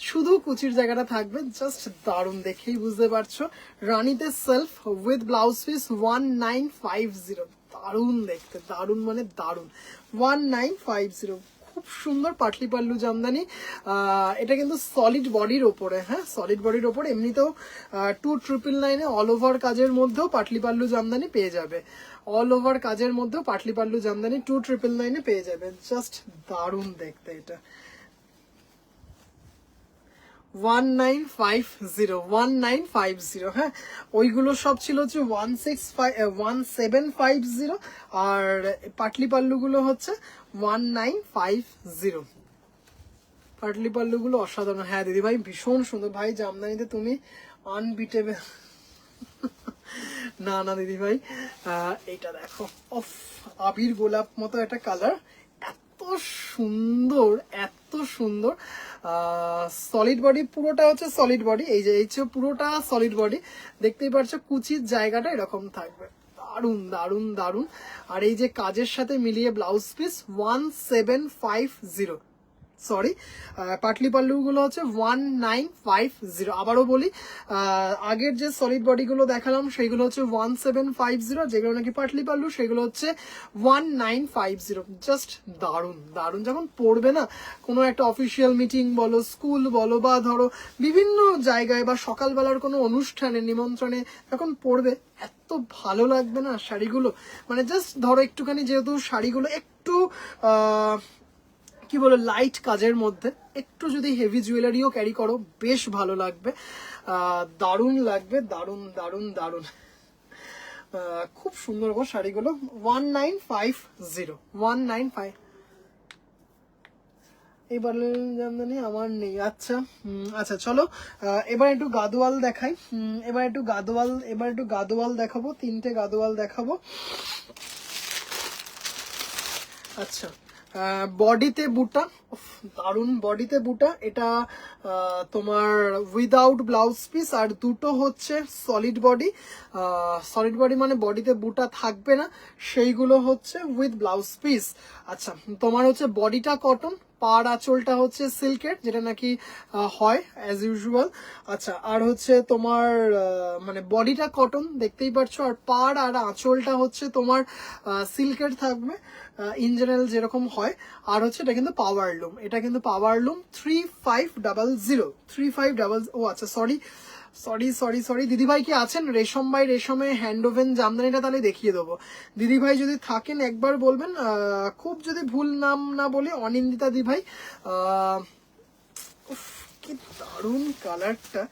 শুধু কুচির জায়গাটা থাকবে, জাস্ট দারুন, দেখেই বুঝতে পারছো। রানীতে সেলফ উইথ ব্লাউজ পিস 1950, দারুন দেখতে, দারুন মানে দারুন। 1950, খুব সুন্দর পাটলি পাল্লু জামদানি। এটা কিন্তু সলিড বডির ওপরে, হ্যাঁ সলিড বডির ওপরে। এমনিতেও 2999 অল ওভার কাজের মধ্যেও পাটলি পাল্লু জামদানি পেয়ে যাবে, অল ওভার কাজের মধ্যেও পাটলি পাল্লু জামদানি 2999 পেয়ে যাবে, জাস্ট দারুন দেখতে এটা। 1950, 1950, হ্যাঁ ওইগুলো সব ছিল হচ্ছে 1750, আর পাটলি পাল্লুগুলো হচ্ছে 1950। পাটলি পাল্লুগুলো অসাধারণ। হ্যাঁ দিদি ভাই ভীষণ সুন্দর, ভাই জামদানিতে তুমি আনবিটেবল। না না দিদি ভাই, এইটা দেখো, অফ আবির গোলাপ মতো একটা কালার, এত সুন্দর এত সুন্দর। সলিড বডি, পুরোটা হচ্ছে সলিড বডি, এই যে পুরোটা সলিড বডি, দেখতেই পাচ্ছ কুচির জায়গাটা এরকম থাকবে, দারুন দারুন দারুন। আর এই যে কাজের সাথে মিলিয়ে ব্লাউজ পিস 1750, সরি পাটলি পাল্লুগুলো হচ্ছে 1950। আবারও বলি, আগের যে সলিড বডিগুলো দেখালাম সেগুলো হচ্ছে 1750, যেগুলো নাকি পাটলি পাল্লু সেগুলো হচ্ছে 1950। জাস্ট দারুন দারুন, যখন পড়বে না কোনো একটা অফিসিয়াল মিটিং বলো, স্কুল বলো, বা ধরো বিভিন্ন জায়গায় বা সকালবেলার কোনো অনুষ্ঠানে নিমন্ত্রণে যখন পড়বে, এত ভালো লাগবে না শাড়িগুলো। মানে জাস্ট ধরো একটুখানি, যেহেতু শাড়িগুলো একটু কি বলো লাইট কাজের মধ্যে, একটু যদি হেভি জুয়েলারিও ক্যারি করো বেশ ভালো লাগবে, দারুণ লাগবে, দারুণ দারুণ দারুণ। খুব সুন্দর গো শাড়িগুলো। 1950, 195। এইবার জামদানি আমার নেই। আচ্ছা আচ্ছা চলো এবার একটু গাদোয়াল দেখাই। এবার একটু গাদোয়াল দেখাবো, 3টে গাদোয়াল দেখাবো। আচ্ছা বডিতে বুটা, দারুন বডিতে বুটা, এটা তোমার উইদাউট ব্লাউজ পিস, আর দুটো হচ্ছে সলিড বডি। সলিড বডি মানে বডিতে বুটা থাকবে না, সেইগুলো হচ্ছে উইথ ব্লাউজ পিস। আচ্ছা তোমার হচ্ছে বডিটা কটন, পাড় আঁচলটা হচ্ছে সিল্কের, যেটা নাকি হয় অ্যাজ ইউজুয়াল। আচ্ছা, আর হচ্ছে তোমার মানে বডিটা কটন দেখতেই পাচ্ছ, আর পাড় আর আঁচলটা হচ্ছে তোমার সিল্কের থাকবে ইন জেনারেল যেরকম হয়। আর হচ্ছে এটা কিন্তু পাওয়ার লুম, এটা কিন্তু পাওয়ার লুম 3500 3500। ও আচ্ছা, সরি সরি সরি সরি দিদিভাই কি আছেন? রেশম বাই রেশমে হ্যান্ড ওভেন জামদানিটা তাহলে দেখিয়ে দেবো। দিদিভাই যদি থাকেন একবার বলবেন, খুব যদি ভুল নাম না বলি, অনিন্দিতা দিদিভাই। কি দারুণ কালারটা,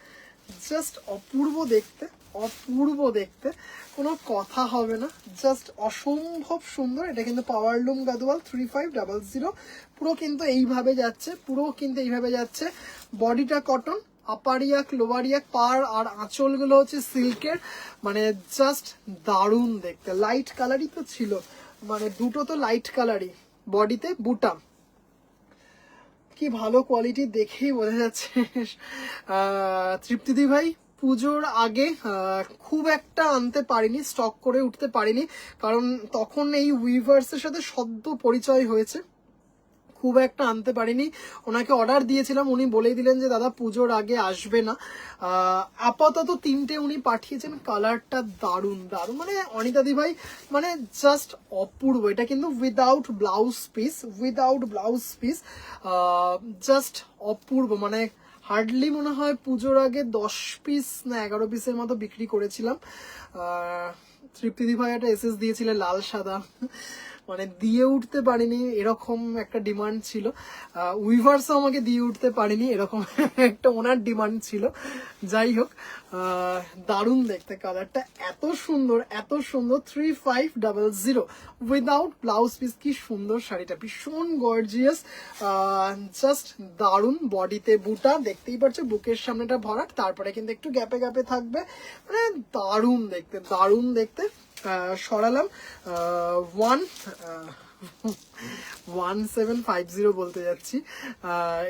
জাস্ট অপূর্ব দেখতে, অপূর্ব দেখতে, কোনো কথা হবে না, জাস্ট অসম্ভব সুন্দর। এটা কিন্তু পাওয়ার লুম গাদোয়াল 3500, পুরো কিন্তু এইভাবে যাচ্ছে, পুরো কিন্তু এইভাবে যাচ্ছে। বডিটা কটন, আপার ইয়াক লোয়ার ইয়াক, পার আর আঁচলগুলো হচ্ছে সিল্কের, মানে জাস্ট দারুণ দেখতে। লাইট কালারই তো ছিল, মানে দুটো তো লাইট কালারই। বডিতে বুটা, কি ভালো কোয়ালিটি দেখেই বোঝা যাচ্ছে। তৃপ্তিদি ভাই, পুজোর আগে খুব একটা আনতে পারিনি, স্টক করে উঠতে পারিনি, কারণ তখন এই উইভার্সের সাথে সদ্য পরিচয় হয়েছে, খুব একটা আনতে পারিনি। ওনাকে অর্ডার দিয়েছিলাম, উনি বলেই দিলেন যে দাদা পুজোর আগে আসবে না। আপাতত 3টে উনি পাঠিয়েছেন, কালারটা দারুণ দারুণ, মানে অনিতা দি ভাই মানে জাস্ট অপূর্ব। এটা কিন্তু without blouse piece, without blouse piece, just অপূর্ব। মানে হার্ডলি মনে হয় পুজোর আগে 10 পিস না 11 পিসের মতো বিক্রি করেছিলাম। তৃপ্তিদি ভাই একটা এসএস দিয়েছিলেন লাল সাদা, মানে দিয়ে উঠতে পারিনি, এরকম একটা ডিমান্ড ছিল। উইভার্সও আমাকে দিয়ে উঠতে পারিনি, এরকম একটা ওনার ডিমান্ড ছিল। যাই হোক, দারুণ দেখতে কালারটা, এত সুন্দর এত সুন্দর। 3500 উইদাউট ব্লাউজ পিস। কি সুন্দর শাড়িটা, ভীষণ গর্জিয়াস, জাস্ট দারুণ। বডিতে বুটা দেখতেই পাচ্ছ, বুকের সামনেটা ভরাট, তারপরে কিন্তু একটু গ্যাপে গ্যাপে থাকবে, মানে দারুণ দেখতে, দারুণ দেখতে। সরালাম 1750 বলতে যাচ্ছি,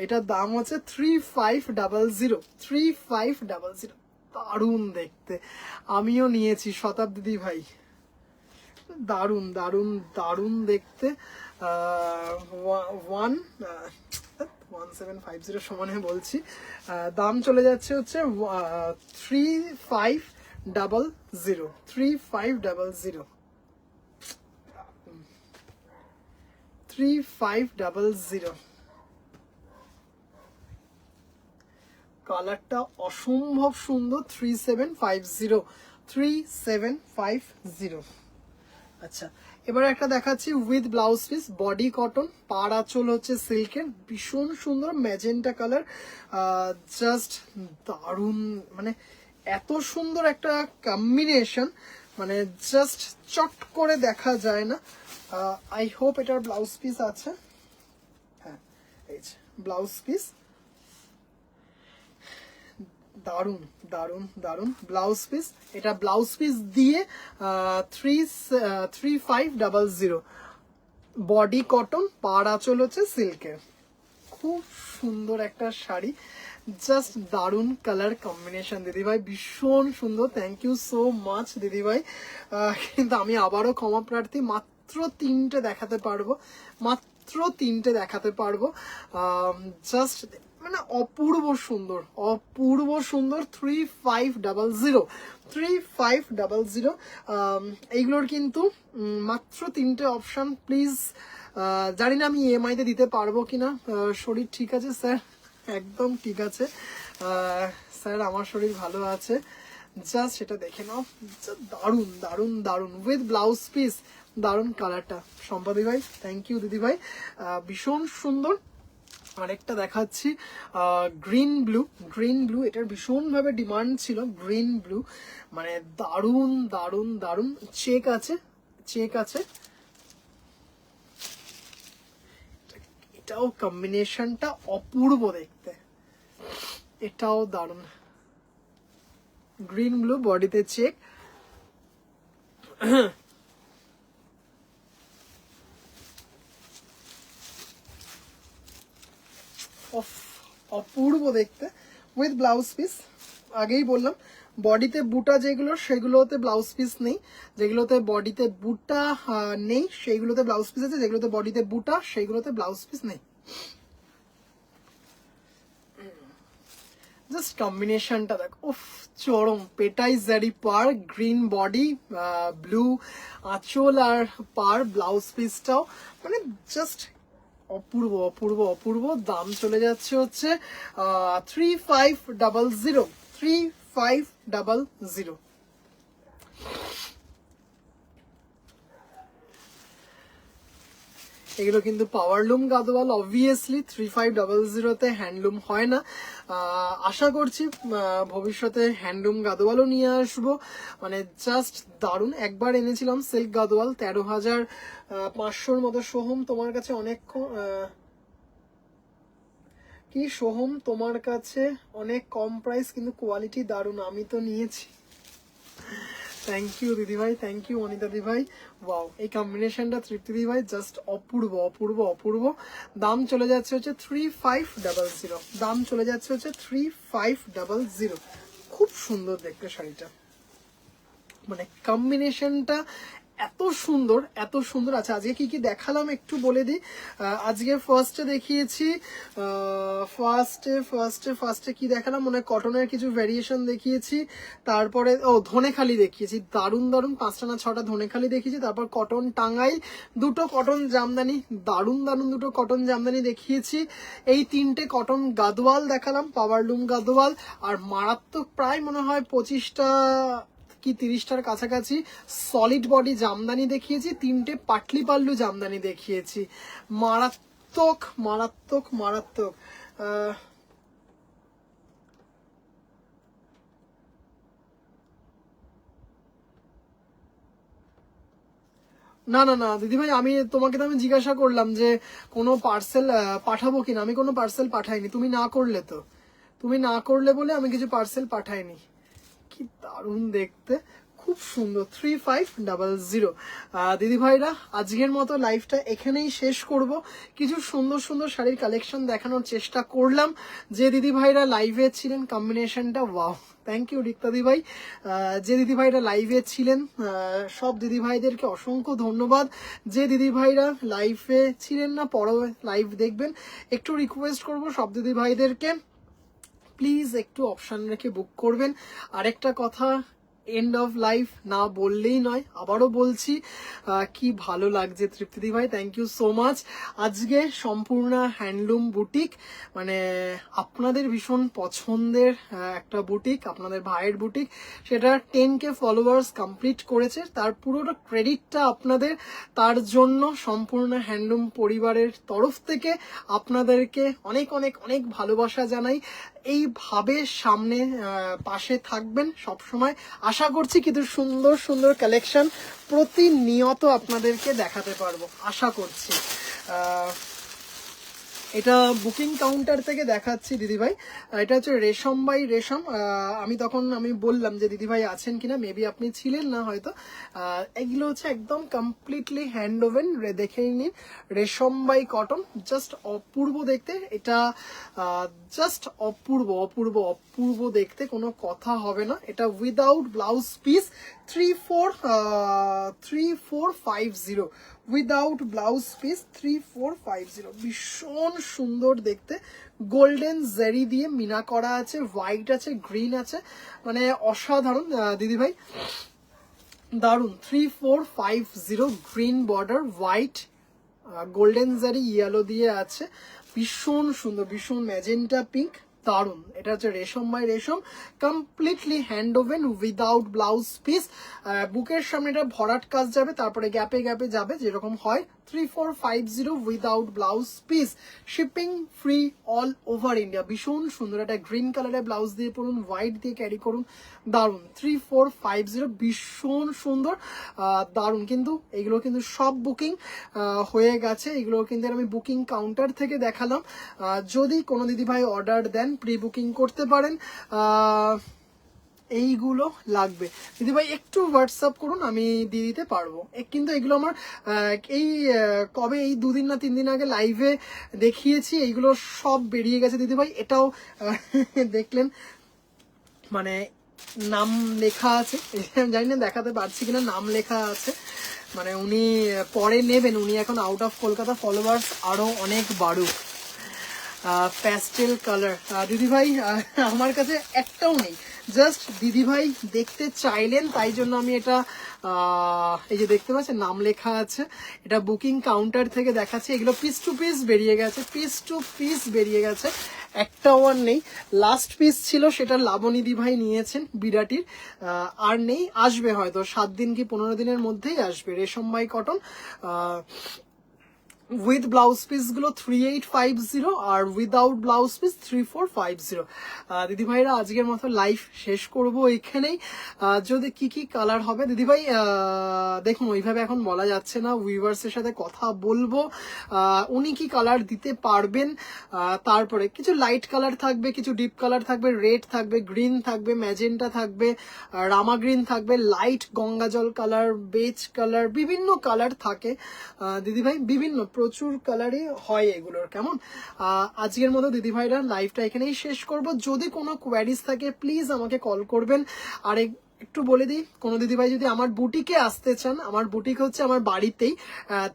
এটার দাম হচ্ছে 3500, 3500, দারুণ দেখতে। আমিও নিয়েছি শতাব্দী ভাই, দারুণ দারুণ দারুণ দেখতে। 1750 সমানে বলছি, দাম চলে যাচ্ছে হচ্ছে 3500, 3500, 3500। কালারটা অসম্ভব সুন্দর, 3750, 3750। আচ্ছা, এবার একটা দেখাচ্ছি with blouse piece, body cotton, পাড় আঁচল হচ্ছে সিল্কের, ভীষণ সুন্দর ম্যাজেন্টা কালার, জাস্ট দারুণ, মানে এত সুন্দর একটা কম্বিনেশন, মানে জাস্ট চট করে দেখা যায় না। আই হোপ এটার ব্লাউজ পিস আছে, হ্যাঁ এই যে ব্লাউজ পিস, দারুন দারুন দারুন ব্লাউজ পিস। এটা ব্লাউজ পিস দিয়ে 3500, বডি কটন, পাড় আঁচল হচ্ছে সিল্কের, খুব সুন্দর একটা শাড়ি, জাস্ট দারুন কালার কম্বিনেশন। দিদিভাই ভীষণ সুন্দর, থ্যাংক ইউ সো মাচ দিদিভাই। কিন্তু আমি আবারও ক্ষমা প্রার্থী, মাত্র 3টে দেখাতে পারবো, মাত্র 3টে দেখাতে পারবো, জাস্ট মানে অপূর্ব সুন্দর, অপূর্ব সুন্দর। 3500, 3500, এইগুলোর কিন্তু মাত্র 3টে অপশন। প্লিজ, জানি না আমি ইএমআই তে দিতে পারবো কিনা, শরীর ঠিক আছে স্যার? একদম ঠিক আছে স্যার, আমার শরীর ভালো আছে, জাস্ট সেটা দেখে নাও, দারুন দারুন দারুন উইথ ব্লাউজ পিস, দারুন কালারটা। সম্পাদি ভাই থ্যাংক ইউ দিদি ভাই, ভীষণ সুন্দর। আরেকটা দেখাচ্ছি গ্রিন ব্লু, গ্রিন ব্লু, এটার ভীষণভাবে ডিমান্ড ছিল, গ্রিন ব্লু, মানে দারুন দারুন দারুন, চেক আছে, চেক আছে, এটাও কম্বিনেশনটা অপূর্ব দেখতে, এটাও দারুন, গ্রিন ব্লু, বডিতে চেক, অপূর্ব দেখতে উইথ ব্লাউজ পিস। আগেই বললাম বডিতে বুটা যেগুলো সেগুলোতে ব্লাউজ পিস নেই, যেগুলোতে বডিতে বুটা নেই সেইগুলোতে ব্লাউজ পিস আছে, যেগুলোতে বডিতে বুটা সেইগুলোতে ব্লাউজ পিস নেই। জাস্ট কম্বিনেশনটা দেখ, উফ চরম। পেটাই জারি পার, গ্রিন বডি, ব্লু আঁচল আর পার, ব্লাউজ পিসটাও মানে জাস্ট অপূর্ব অপূর্ব অপূর্ব। দাম চলে যাচ্ছে হচ্ছে 3500, 3500। এগুলো কিন্তু পাওয়ারলুম গাদোয়াল, অবভিয়াসলি 3500-তে হ্যান্ডলুম হয় না। আশা করছি ভবিষ্যতে হ্যান্ডলুম গাদোয়ালও নিয়ে আসবো। মানে জাস্ট দারুণ। একবার এনেছিলাম সিল্ক গাদোয়াল 13,500-র মতো। সোহম তোমার কাছে অনেকক্ষণ কি সোহম তোমার কাছে অনেক কম প্রাইস কিন্তু কোয়ালিটি দারুণ, আমি তো নিয়েছি। থ্যাংক ইউ দিদিভাই, থ্যাংক ইউ অনিতা দিভাই। ওয়াও, এই কম্বিনেশনটা তৃপ্তি দিভাই জাস্ট অপূর্ব অপূর্ব অপূর্ব। দাম চলে যাচ্ছে হচ্ছে 3500, দাম চলে যাচ্ছে হচ্ছে 3500। খুব সুন্দর দেখতে শাড়িটা, মানে কম্বিনেশনটা এত সুন্দর এত সুন্দর। আচ্ছা আজকে কি কি দেখালাম একটু বলে দিই। আজকে ফার্স্টে দেখিয়েছি, ফার্স্টে কি দেখালাম, মানে কটনের কিছু ভ্যারিয়েশন দেখিয়েছি। তারপরে ধনেখালি দেখিয়েছি, দারুণ দারুণ 5টা না 6টা ধনেখালি দেখিয়েছি। তারপর কটন টাঙ্গাইল, দুটো কটন জামদানি, দারুণ দারুণ দুটো কটন জামদানি দেখিয়েছি। এই 3টে কটন গাদোয়াল দেখালাম, পাওয়ারলুম গাদোয়াল। আর মারাত্মক প্রায় মনে হয় 25টা কি 30টার কাছাকাছি সলিড বডি জামদানি দেখিয়েছি, 3টে পাটলি পাল্লু জামদানি দেখিয়েছি। মারাত্মক মারাত্মক মারাত্মক। না না না দিদিভাই, আমি তোমাকে তো আমি জিজ্ঞাসা করলাম যে কোনো পার্সেল পাঠাবো কিনা। আমি কোনো পার্সেল পাঠাইনি, তুমি না করলে তো, তুমি না করলে বলে আমি কিছু পার্সেল পাঠাইনি। কি দারুণ দেখতে, খুব সুন্দর। 3500। দিদি ভাইরা আজকের মতো লাইভটা এখানেই শেষ করব। কিছু সুন্দর সুন্দর শাড়ির কালেকশন দেখানোর চেষ্টা করলাম। যে দিদি ভাইরা লাইভে ছিলেন, কম্বিনেশনটা ওয়াও। থ্যাংক ইউ রিক্তা দি ভাই। যে দিদি ভাইরা লাইভে ছিলেন সব দিদি ভাইদেরকে অসংখ্য ধন্যবাদ। যে দিদি ভাইরা লাইভে ছিলেন না, পরে লাইভ দেখবেন, একটু রিকোয়েস্ট করব সব দিদি ভাইদেরকে প্লিজ একটু অপশন রেখে বুক করবেন। আরেকটা কথা, এন্ড অফ লাইফ না বললেই নয়, আবারও বলছি, কি ভালো লাগছে তৃপ্তিদি ভাই, থ্যাংক ইউ সো মাচ। আজকে সম্পূর্ণ হ্যান্ডলুম বুটিক, মানে আপনাদের ভীষণ পছন্দের একটা বুটিক, আপনাদের ভাইয়ের বুটিক, সেটা 10K ফলোয়ার্স কমপ্লিট করেছে। তার পুরোটা ক্রেডিটটা আপনাদের, তার জন্য সম্পূর্ণ হ্যান্ডলুম পরিবারের তরফ থেকে আপনাদেরকে অনেক অনেক অনেক ভালোবাসা জানাই। এইভাবে সামনে পাশে থাকবেন সব সময়। আশা করছি কিন্তু সুন্দর সুন্দর কালেকশন প্রতিনিয়ত আপনাদেরকে দেখাতে পারবো, আশা করছি। এটা বুকিং কাউন্টার থেকে দেখাচ্ছি দিদিভাই। এটা হচ্ছে রেশম বাই রেশম। আমি বললাম যে দিদিভাই আছেন কিনা, মেবি আপনি ছিলেন না হয়তো। এগুলো হচ্ছে একদম কমপ্লিটলি হ্যান্ড ওভেন, দেখেই নিন। রেশম বাই কটন, জাস্ট অপূর্ব দেখতে। এটা জাস্ট অপূর্ব অপূর্ব অপূর্ব দেখতে, কোনো কথা হবে না। এটা without blouse piece, 3450, without blouse piece 3450। ভীষণ সুন্দর দেখতে, গোল্ডেন জারি দিয়ে মিনা করা আছে, হোয়াইট আছে, গ্রিন আছে, মানে অসাধারণ দিদিভাই, দারুন। 3450, গ্রিন বর্ডার, হোয়াইট গোল্ডেন জারি ইয়েলো দিয়ে আছে, ভীষণ সুন্দর, ভীষণ ম্যাজেন্টা পিঙ্ক, দারুন। এটা হচ্ছে রেশম বাই রেশম, completely hand oven, without blouse piece. বুকের সামনে এটা ভরাট কাজ যাবে, তারপরে গ্যাপে গ্যাপে যাবে যেরকম হয়। 3450 without blouse piece, shipping free all over India. ভীষণ সুন্দর, একটা গ্রিন কালারের ব্লাউজ দিয়ে পরুন, হোয়াইট দিয়ে ক্যারি করুন, দারুন। 3450, ভীষণ সুন্দর, দারুন। কিন্তু এগুলো কিন্তু সব বুকিং হয়ে গেছে, এগুলো কিন্তু আমি বুকিং কাউন্টার থেকে দেখালাম। যদি কোনো দিদিভাই অর্ডার দেন, প্রি বুকিং করতে পারেন। এইগুলো লাগবে দিদিভাই একটু হোয়াটসঅ্যাপ করুন, আমি দিয়ে দিতে পারবো। কিন্তু এগুলো আমার কবে এই 2 দিন না 3 দিন আগে লাইভে দেখিয়েছি, এইগুলো সব বেরিয়ে গেছে দিদিভাই। এটাও দেখলেন, মানে নাম লেখা আছে, জানি না দেখাতে পারছি কিনা, নাম লেখা আছে। মানে উনি পরে নেবেন, উনি এখন আউট অফ কলকাতা, ফলোয়ার্স আরো অনেক বাড়ুক। Pastel colour. দিদিভাই আমার কাছে একটাও নেই, জাস্ট দিদিভাই দেখতে চাইলেন তাই জন্য আমি এটা এই যে দেখতে পাচ্ছেন নাম লেখা আছে, এটা বুকিং কাউন্টার থেকে দেখাচ্ছি। এগুলো পিস টু পিস বেরিয়ে গেছে, পিস টু পিস বেরিয়ে গেছে, একটাও আর নেই। লাস্ট পিস ছিল সেটা লাবণী দিভাই নিয়েছেন বিরাটির, আর নেই, আসবে হয়তো 7 দিন কি 15 দিনের মধ্যেই আসবে। রেশমবাই কটন উইথ ব্লাউজ পিস গুলো 3850 আর উইদাউট ব্লাউজ পিস 3450। দিদিভাইরা আজকের মতো লাইভ শেষ করব এখানেই। যদি কি কি কালার হবে দিদিভাই দেখুন ওইভাবে এখন বলা যাচ্ছে না, ভিউয়ার্সের সাথে কথা বলবো উনি কি কালার দিতে পারবেন। তারপরে কিছু লাইট কালার থাকবে, কিছু ডিপ কালার থাকবে, রেড থাকবে, গ্রিন থাকবে, ম্যাজেন্টা থাকবে, রামা গ্রিন থাকবে, লাইট গঙ্গাজল কালার, বেজ কালার, বিভিন্ন কালার থাকে দিদিভাই, বিভিন্ন প্রচুর কালারই হয় এগুলোর। কেমন আজকের মতো দিদিভাইরা লাইভটা এখানেই শেষ করব। যদি কোনো কোয়ারিজ থাকে প্লিজ আমাকে কল করবেন। আর একটু বলে দিই, কোনো দিদিভাই যদি আমার বুটিকে আসতে চান, আমার বুটিক হচ্ছে আমার বাড়িতেই,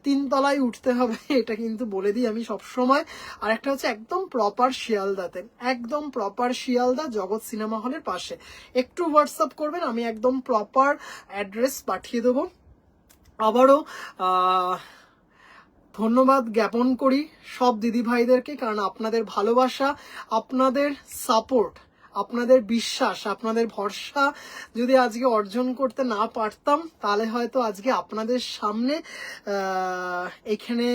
3 তলায় উঠতে হবে, এটা কিন্তু বলে দিই আমি সব সময়। আর একটা হচ্ছে একদম প্রপার শিয়ালদাতে, একদম প্রপার শিয়ালদা জগৎ সিনেমা হলের পাশে। একটু হোয়াটসঅ্যাপ করবেন, আমি একদম প্রপার অ্যাড্রেস পাঠিয়ে দেবো। আবারও ধন্যবাদ জ্ঞাপন করি সব দিদিভাইদেরকে, কারণ আপনাদের ভালোবাসা, আপনাদের সাপোর্ট, আপনাদের বিশ্বাস, আপনাদের ভরসা যদি আজকে অর্জন করতে না পারতাম তাহলে হয়তো আজকে আপনাদের সামনে এখানে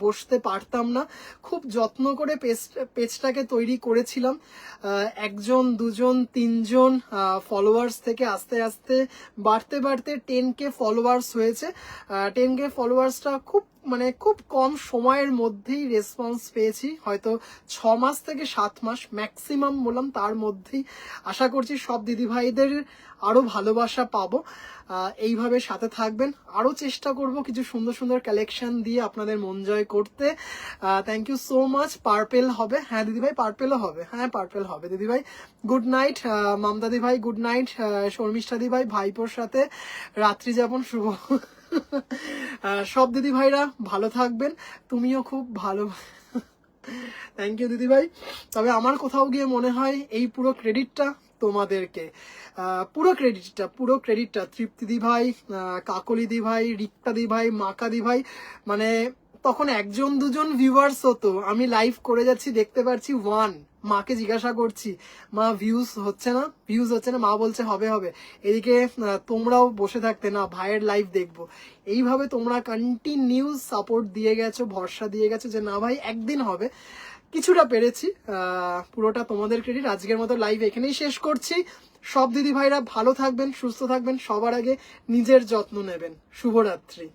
বসতে পারতাম না। খুব যত্ন করে পেজটাকে তৈরি করেছিলাম, 1 জন 2 জন 3 জন ফলোয়ার্স থেকে আস্তে আস্তে বাড়তে বাড়তে 10K ফলোয়ার্স হয়েছে। 10K ফলোয়ার্সটা খুব কম সময়ের মধ্যেই রেসপন্স পেয়েছি, হয়তো 6 মাস থেকে 7 মাস ম্যাক্সিমাম বললাম, তার মধ্যেই। আশা করছি সব দিদিভাইদের আরো ভালোবাসা পাবো, এইভাবে সাথে থাকবেন। আরো চেষ্টা করব কিছু সুন্দর সুন্দর কালেকশন দিয়ে আপনাদের মন জয় করতে। Thank you so much. Purple হবে, হ্যাঁ দিদিভাই পার্পেলও হবে, হ্যাঁ পার্পেল হবে দিদিভাই। গুড নাইট মামদা দিভাই, গুড নাইট শর্মিষ্ঠা দিভাই, ভাইপোর সাথে রাত্রি যাপন শুভ। সব দিদি ভাইরা ভালো থাকবেন, তুমিও খুব ভালো। থ্যাংক ইউ দিদি ভাই। তবে আমার কোথাও গিয়ে মনে হয় এই পুরো ক্রেডিটটা তোমাদেরকে, পুরো ক্রেডিটটা তৃপ্তি দি ভাই, কাকলি দি ভাই, রিক্তা দি ভাই, মাকা দি ভাই, মানে তখন 1 জন 2 জন ভিউয়ার্স হতো, আমি লাইভ করে যাচ্ছি দেখতে পাচ্ছি 1, মাকে জিজ্ঞাসা করছি মা ভিউজ হচ্ছে না, মা বলছে হবে হবে। এদিকে তোমরাও বসে থাকতে না ভাইয়ের লাইভ দেখবো। এইভাবে তোমরা কন্টিনিউস সাপোর্ট দিয়ে গেছো, ভরসা দিয়ে গেছো যে না ভাই একদিন হবে। কিছুটা পেরেছি, পুরোটা তোমাদের ক্রেডিট। আজকের মতো লাইভ এখানেই শেষ করছি। সব দিদি ভাইরা ভালো থাকবেন, সুস্থ থাকবেন, সবার আগে নিজের যত্ন নেবেন। শুভরাত্রি।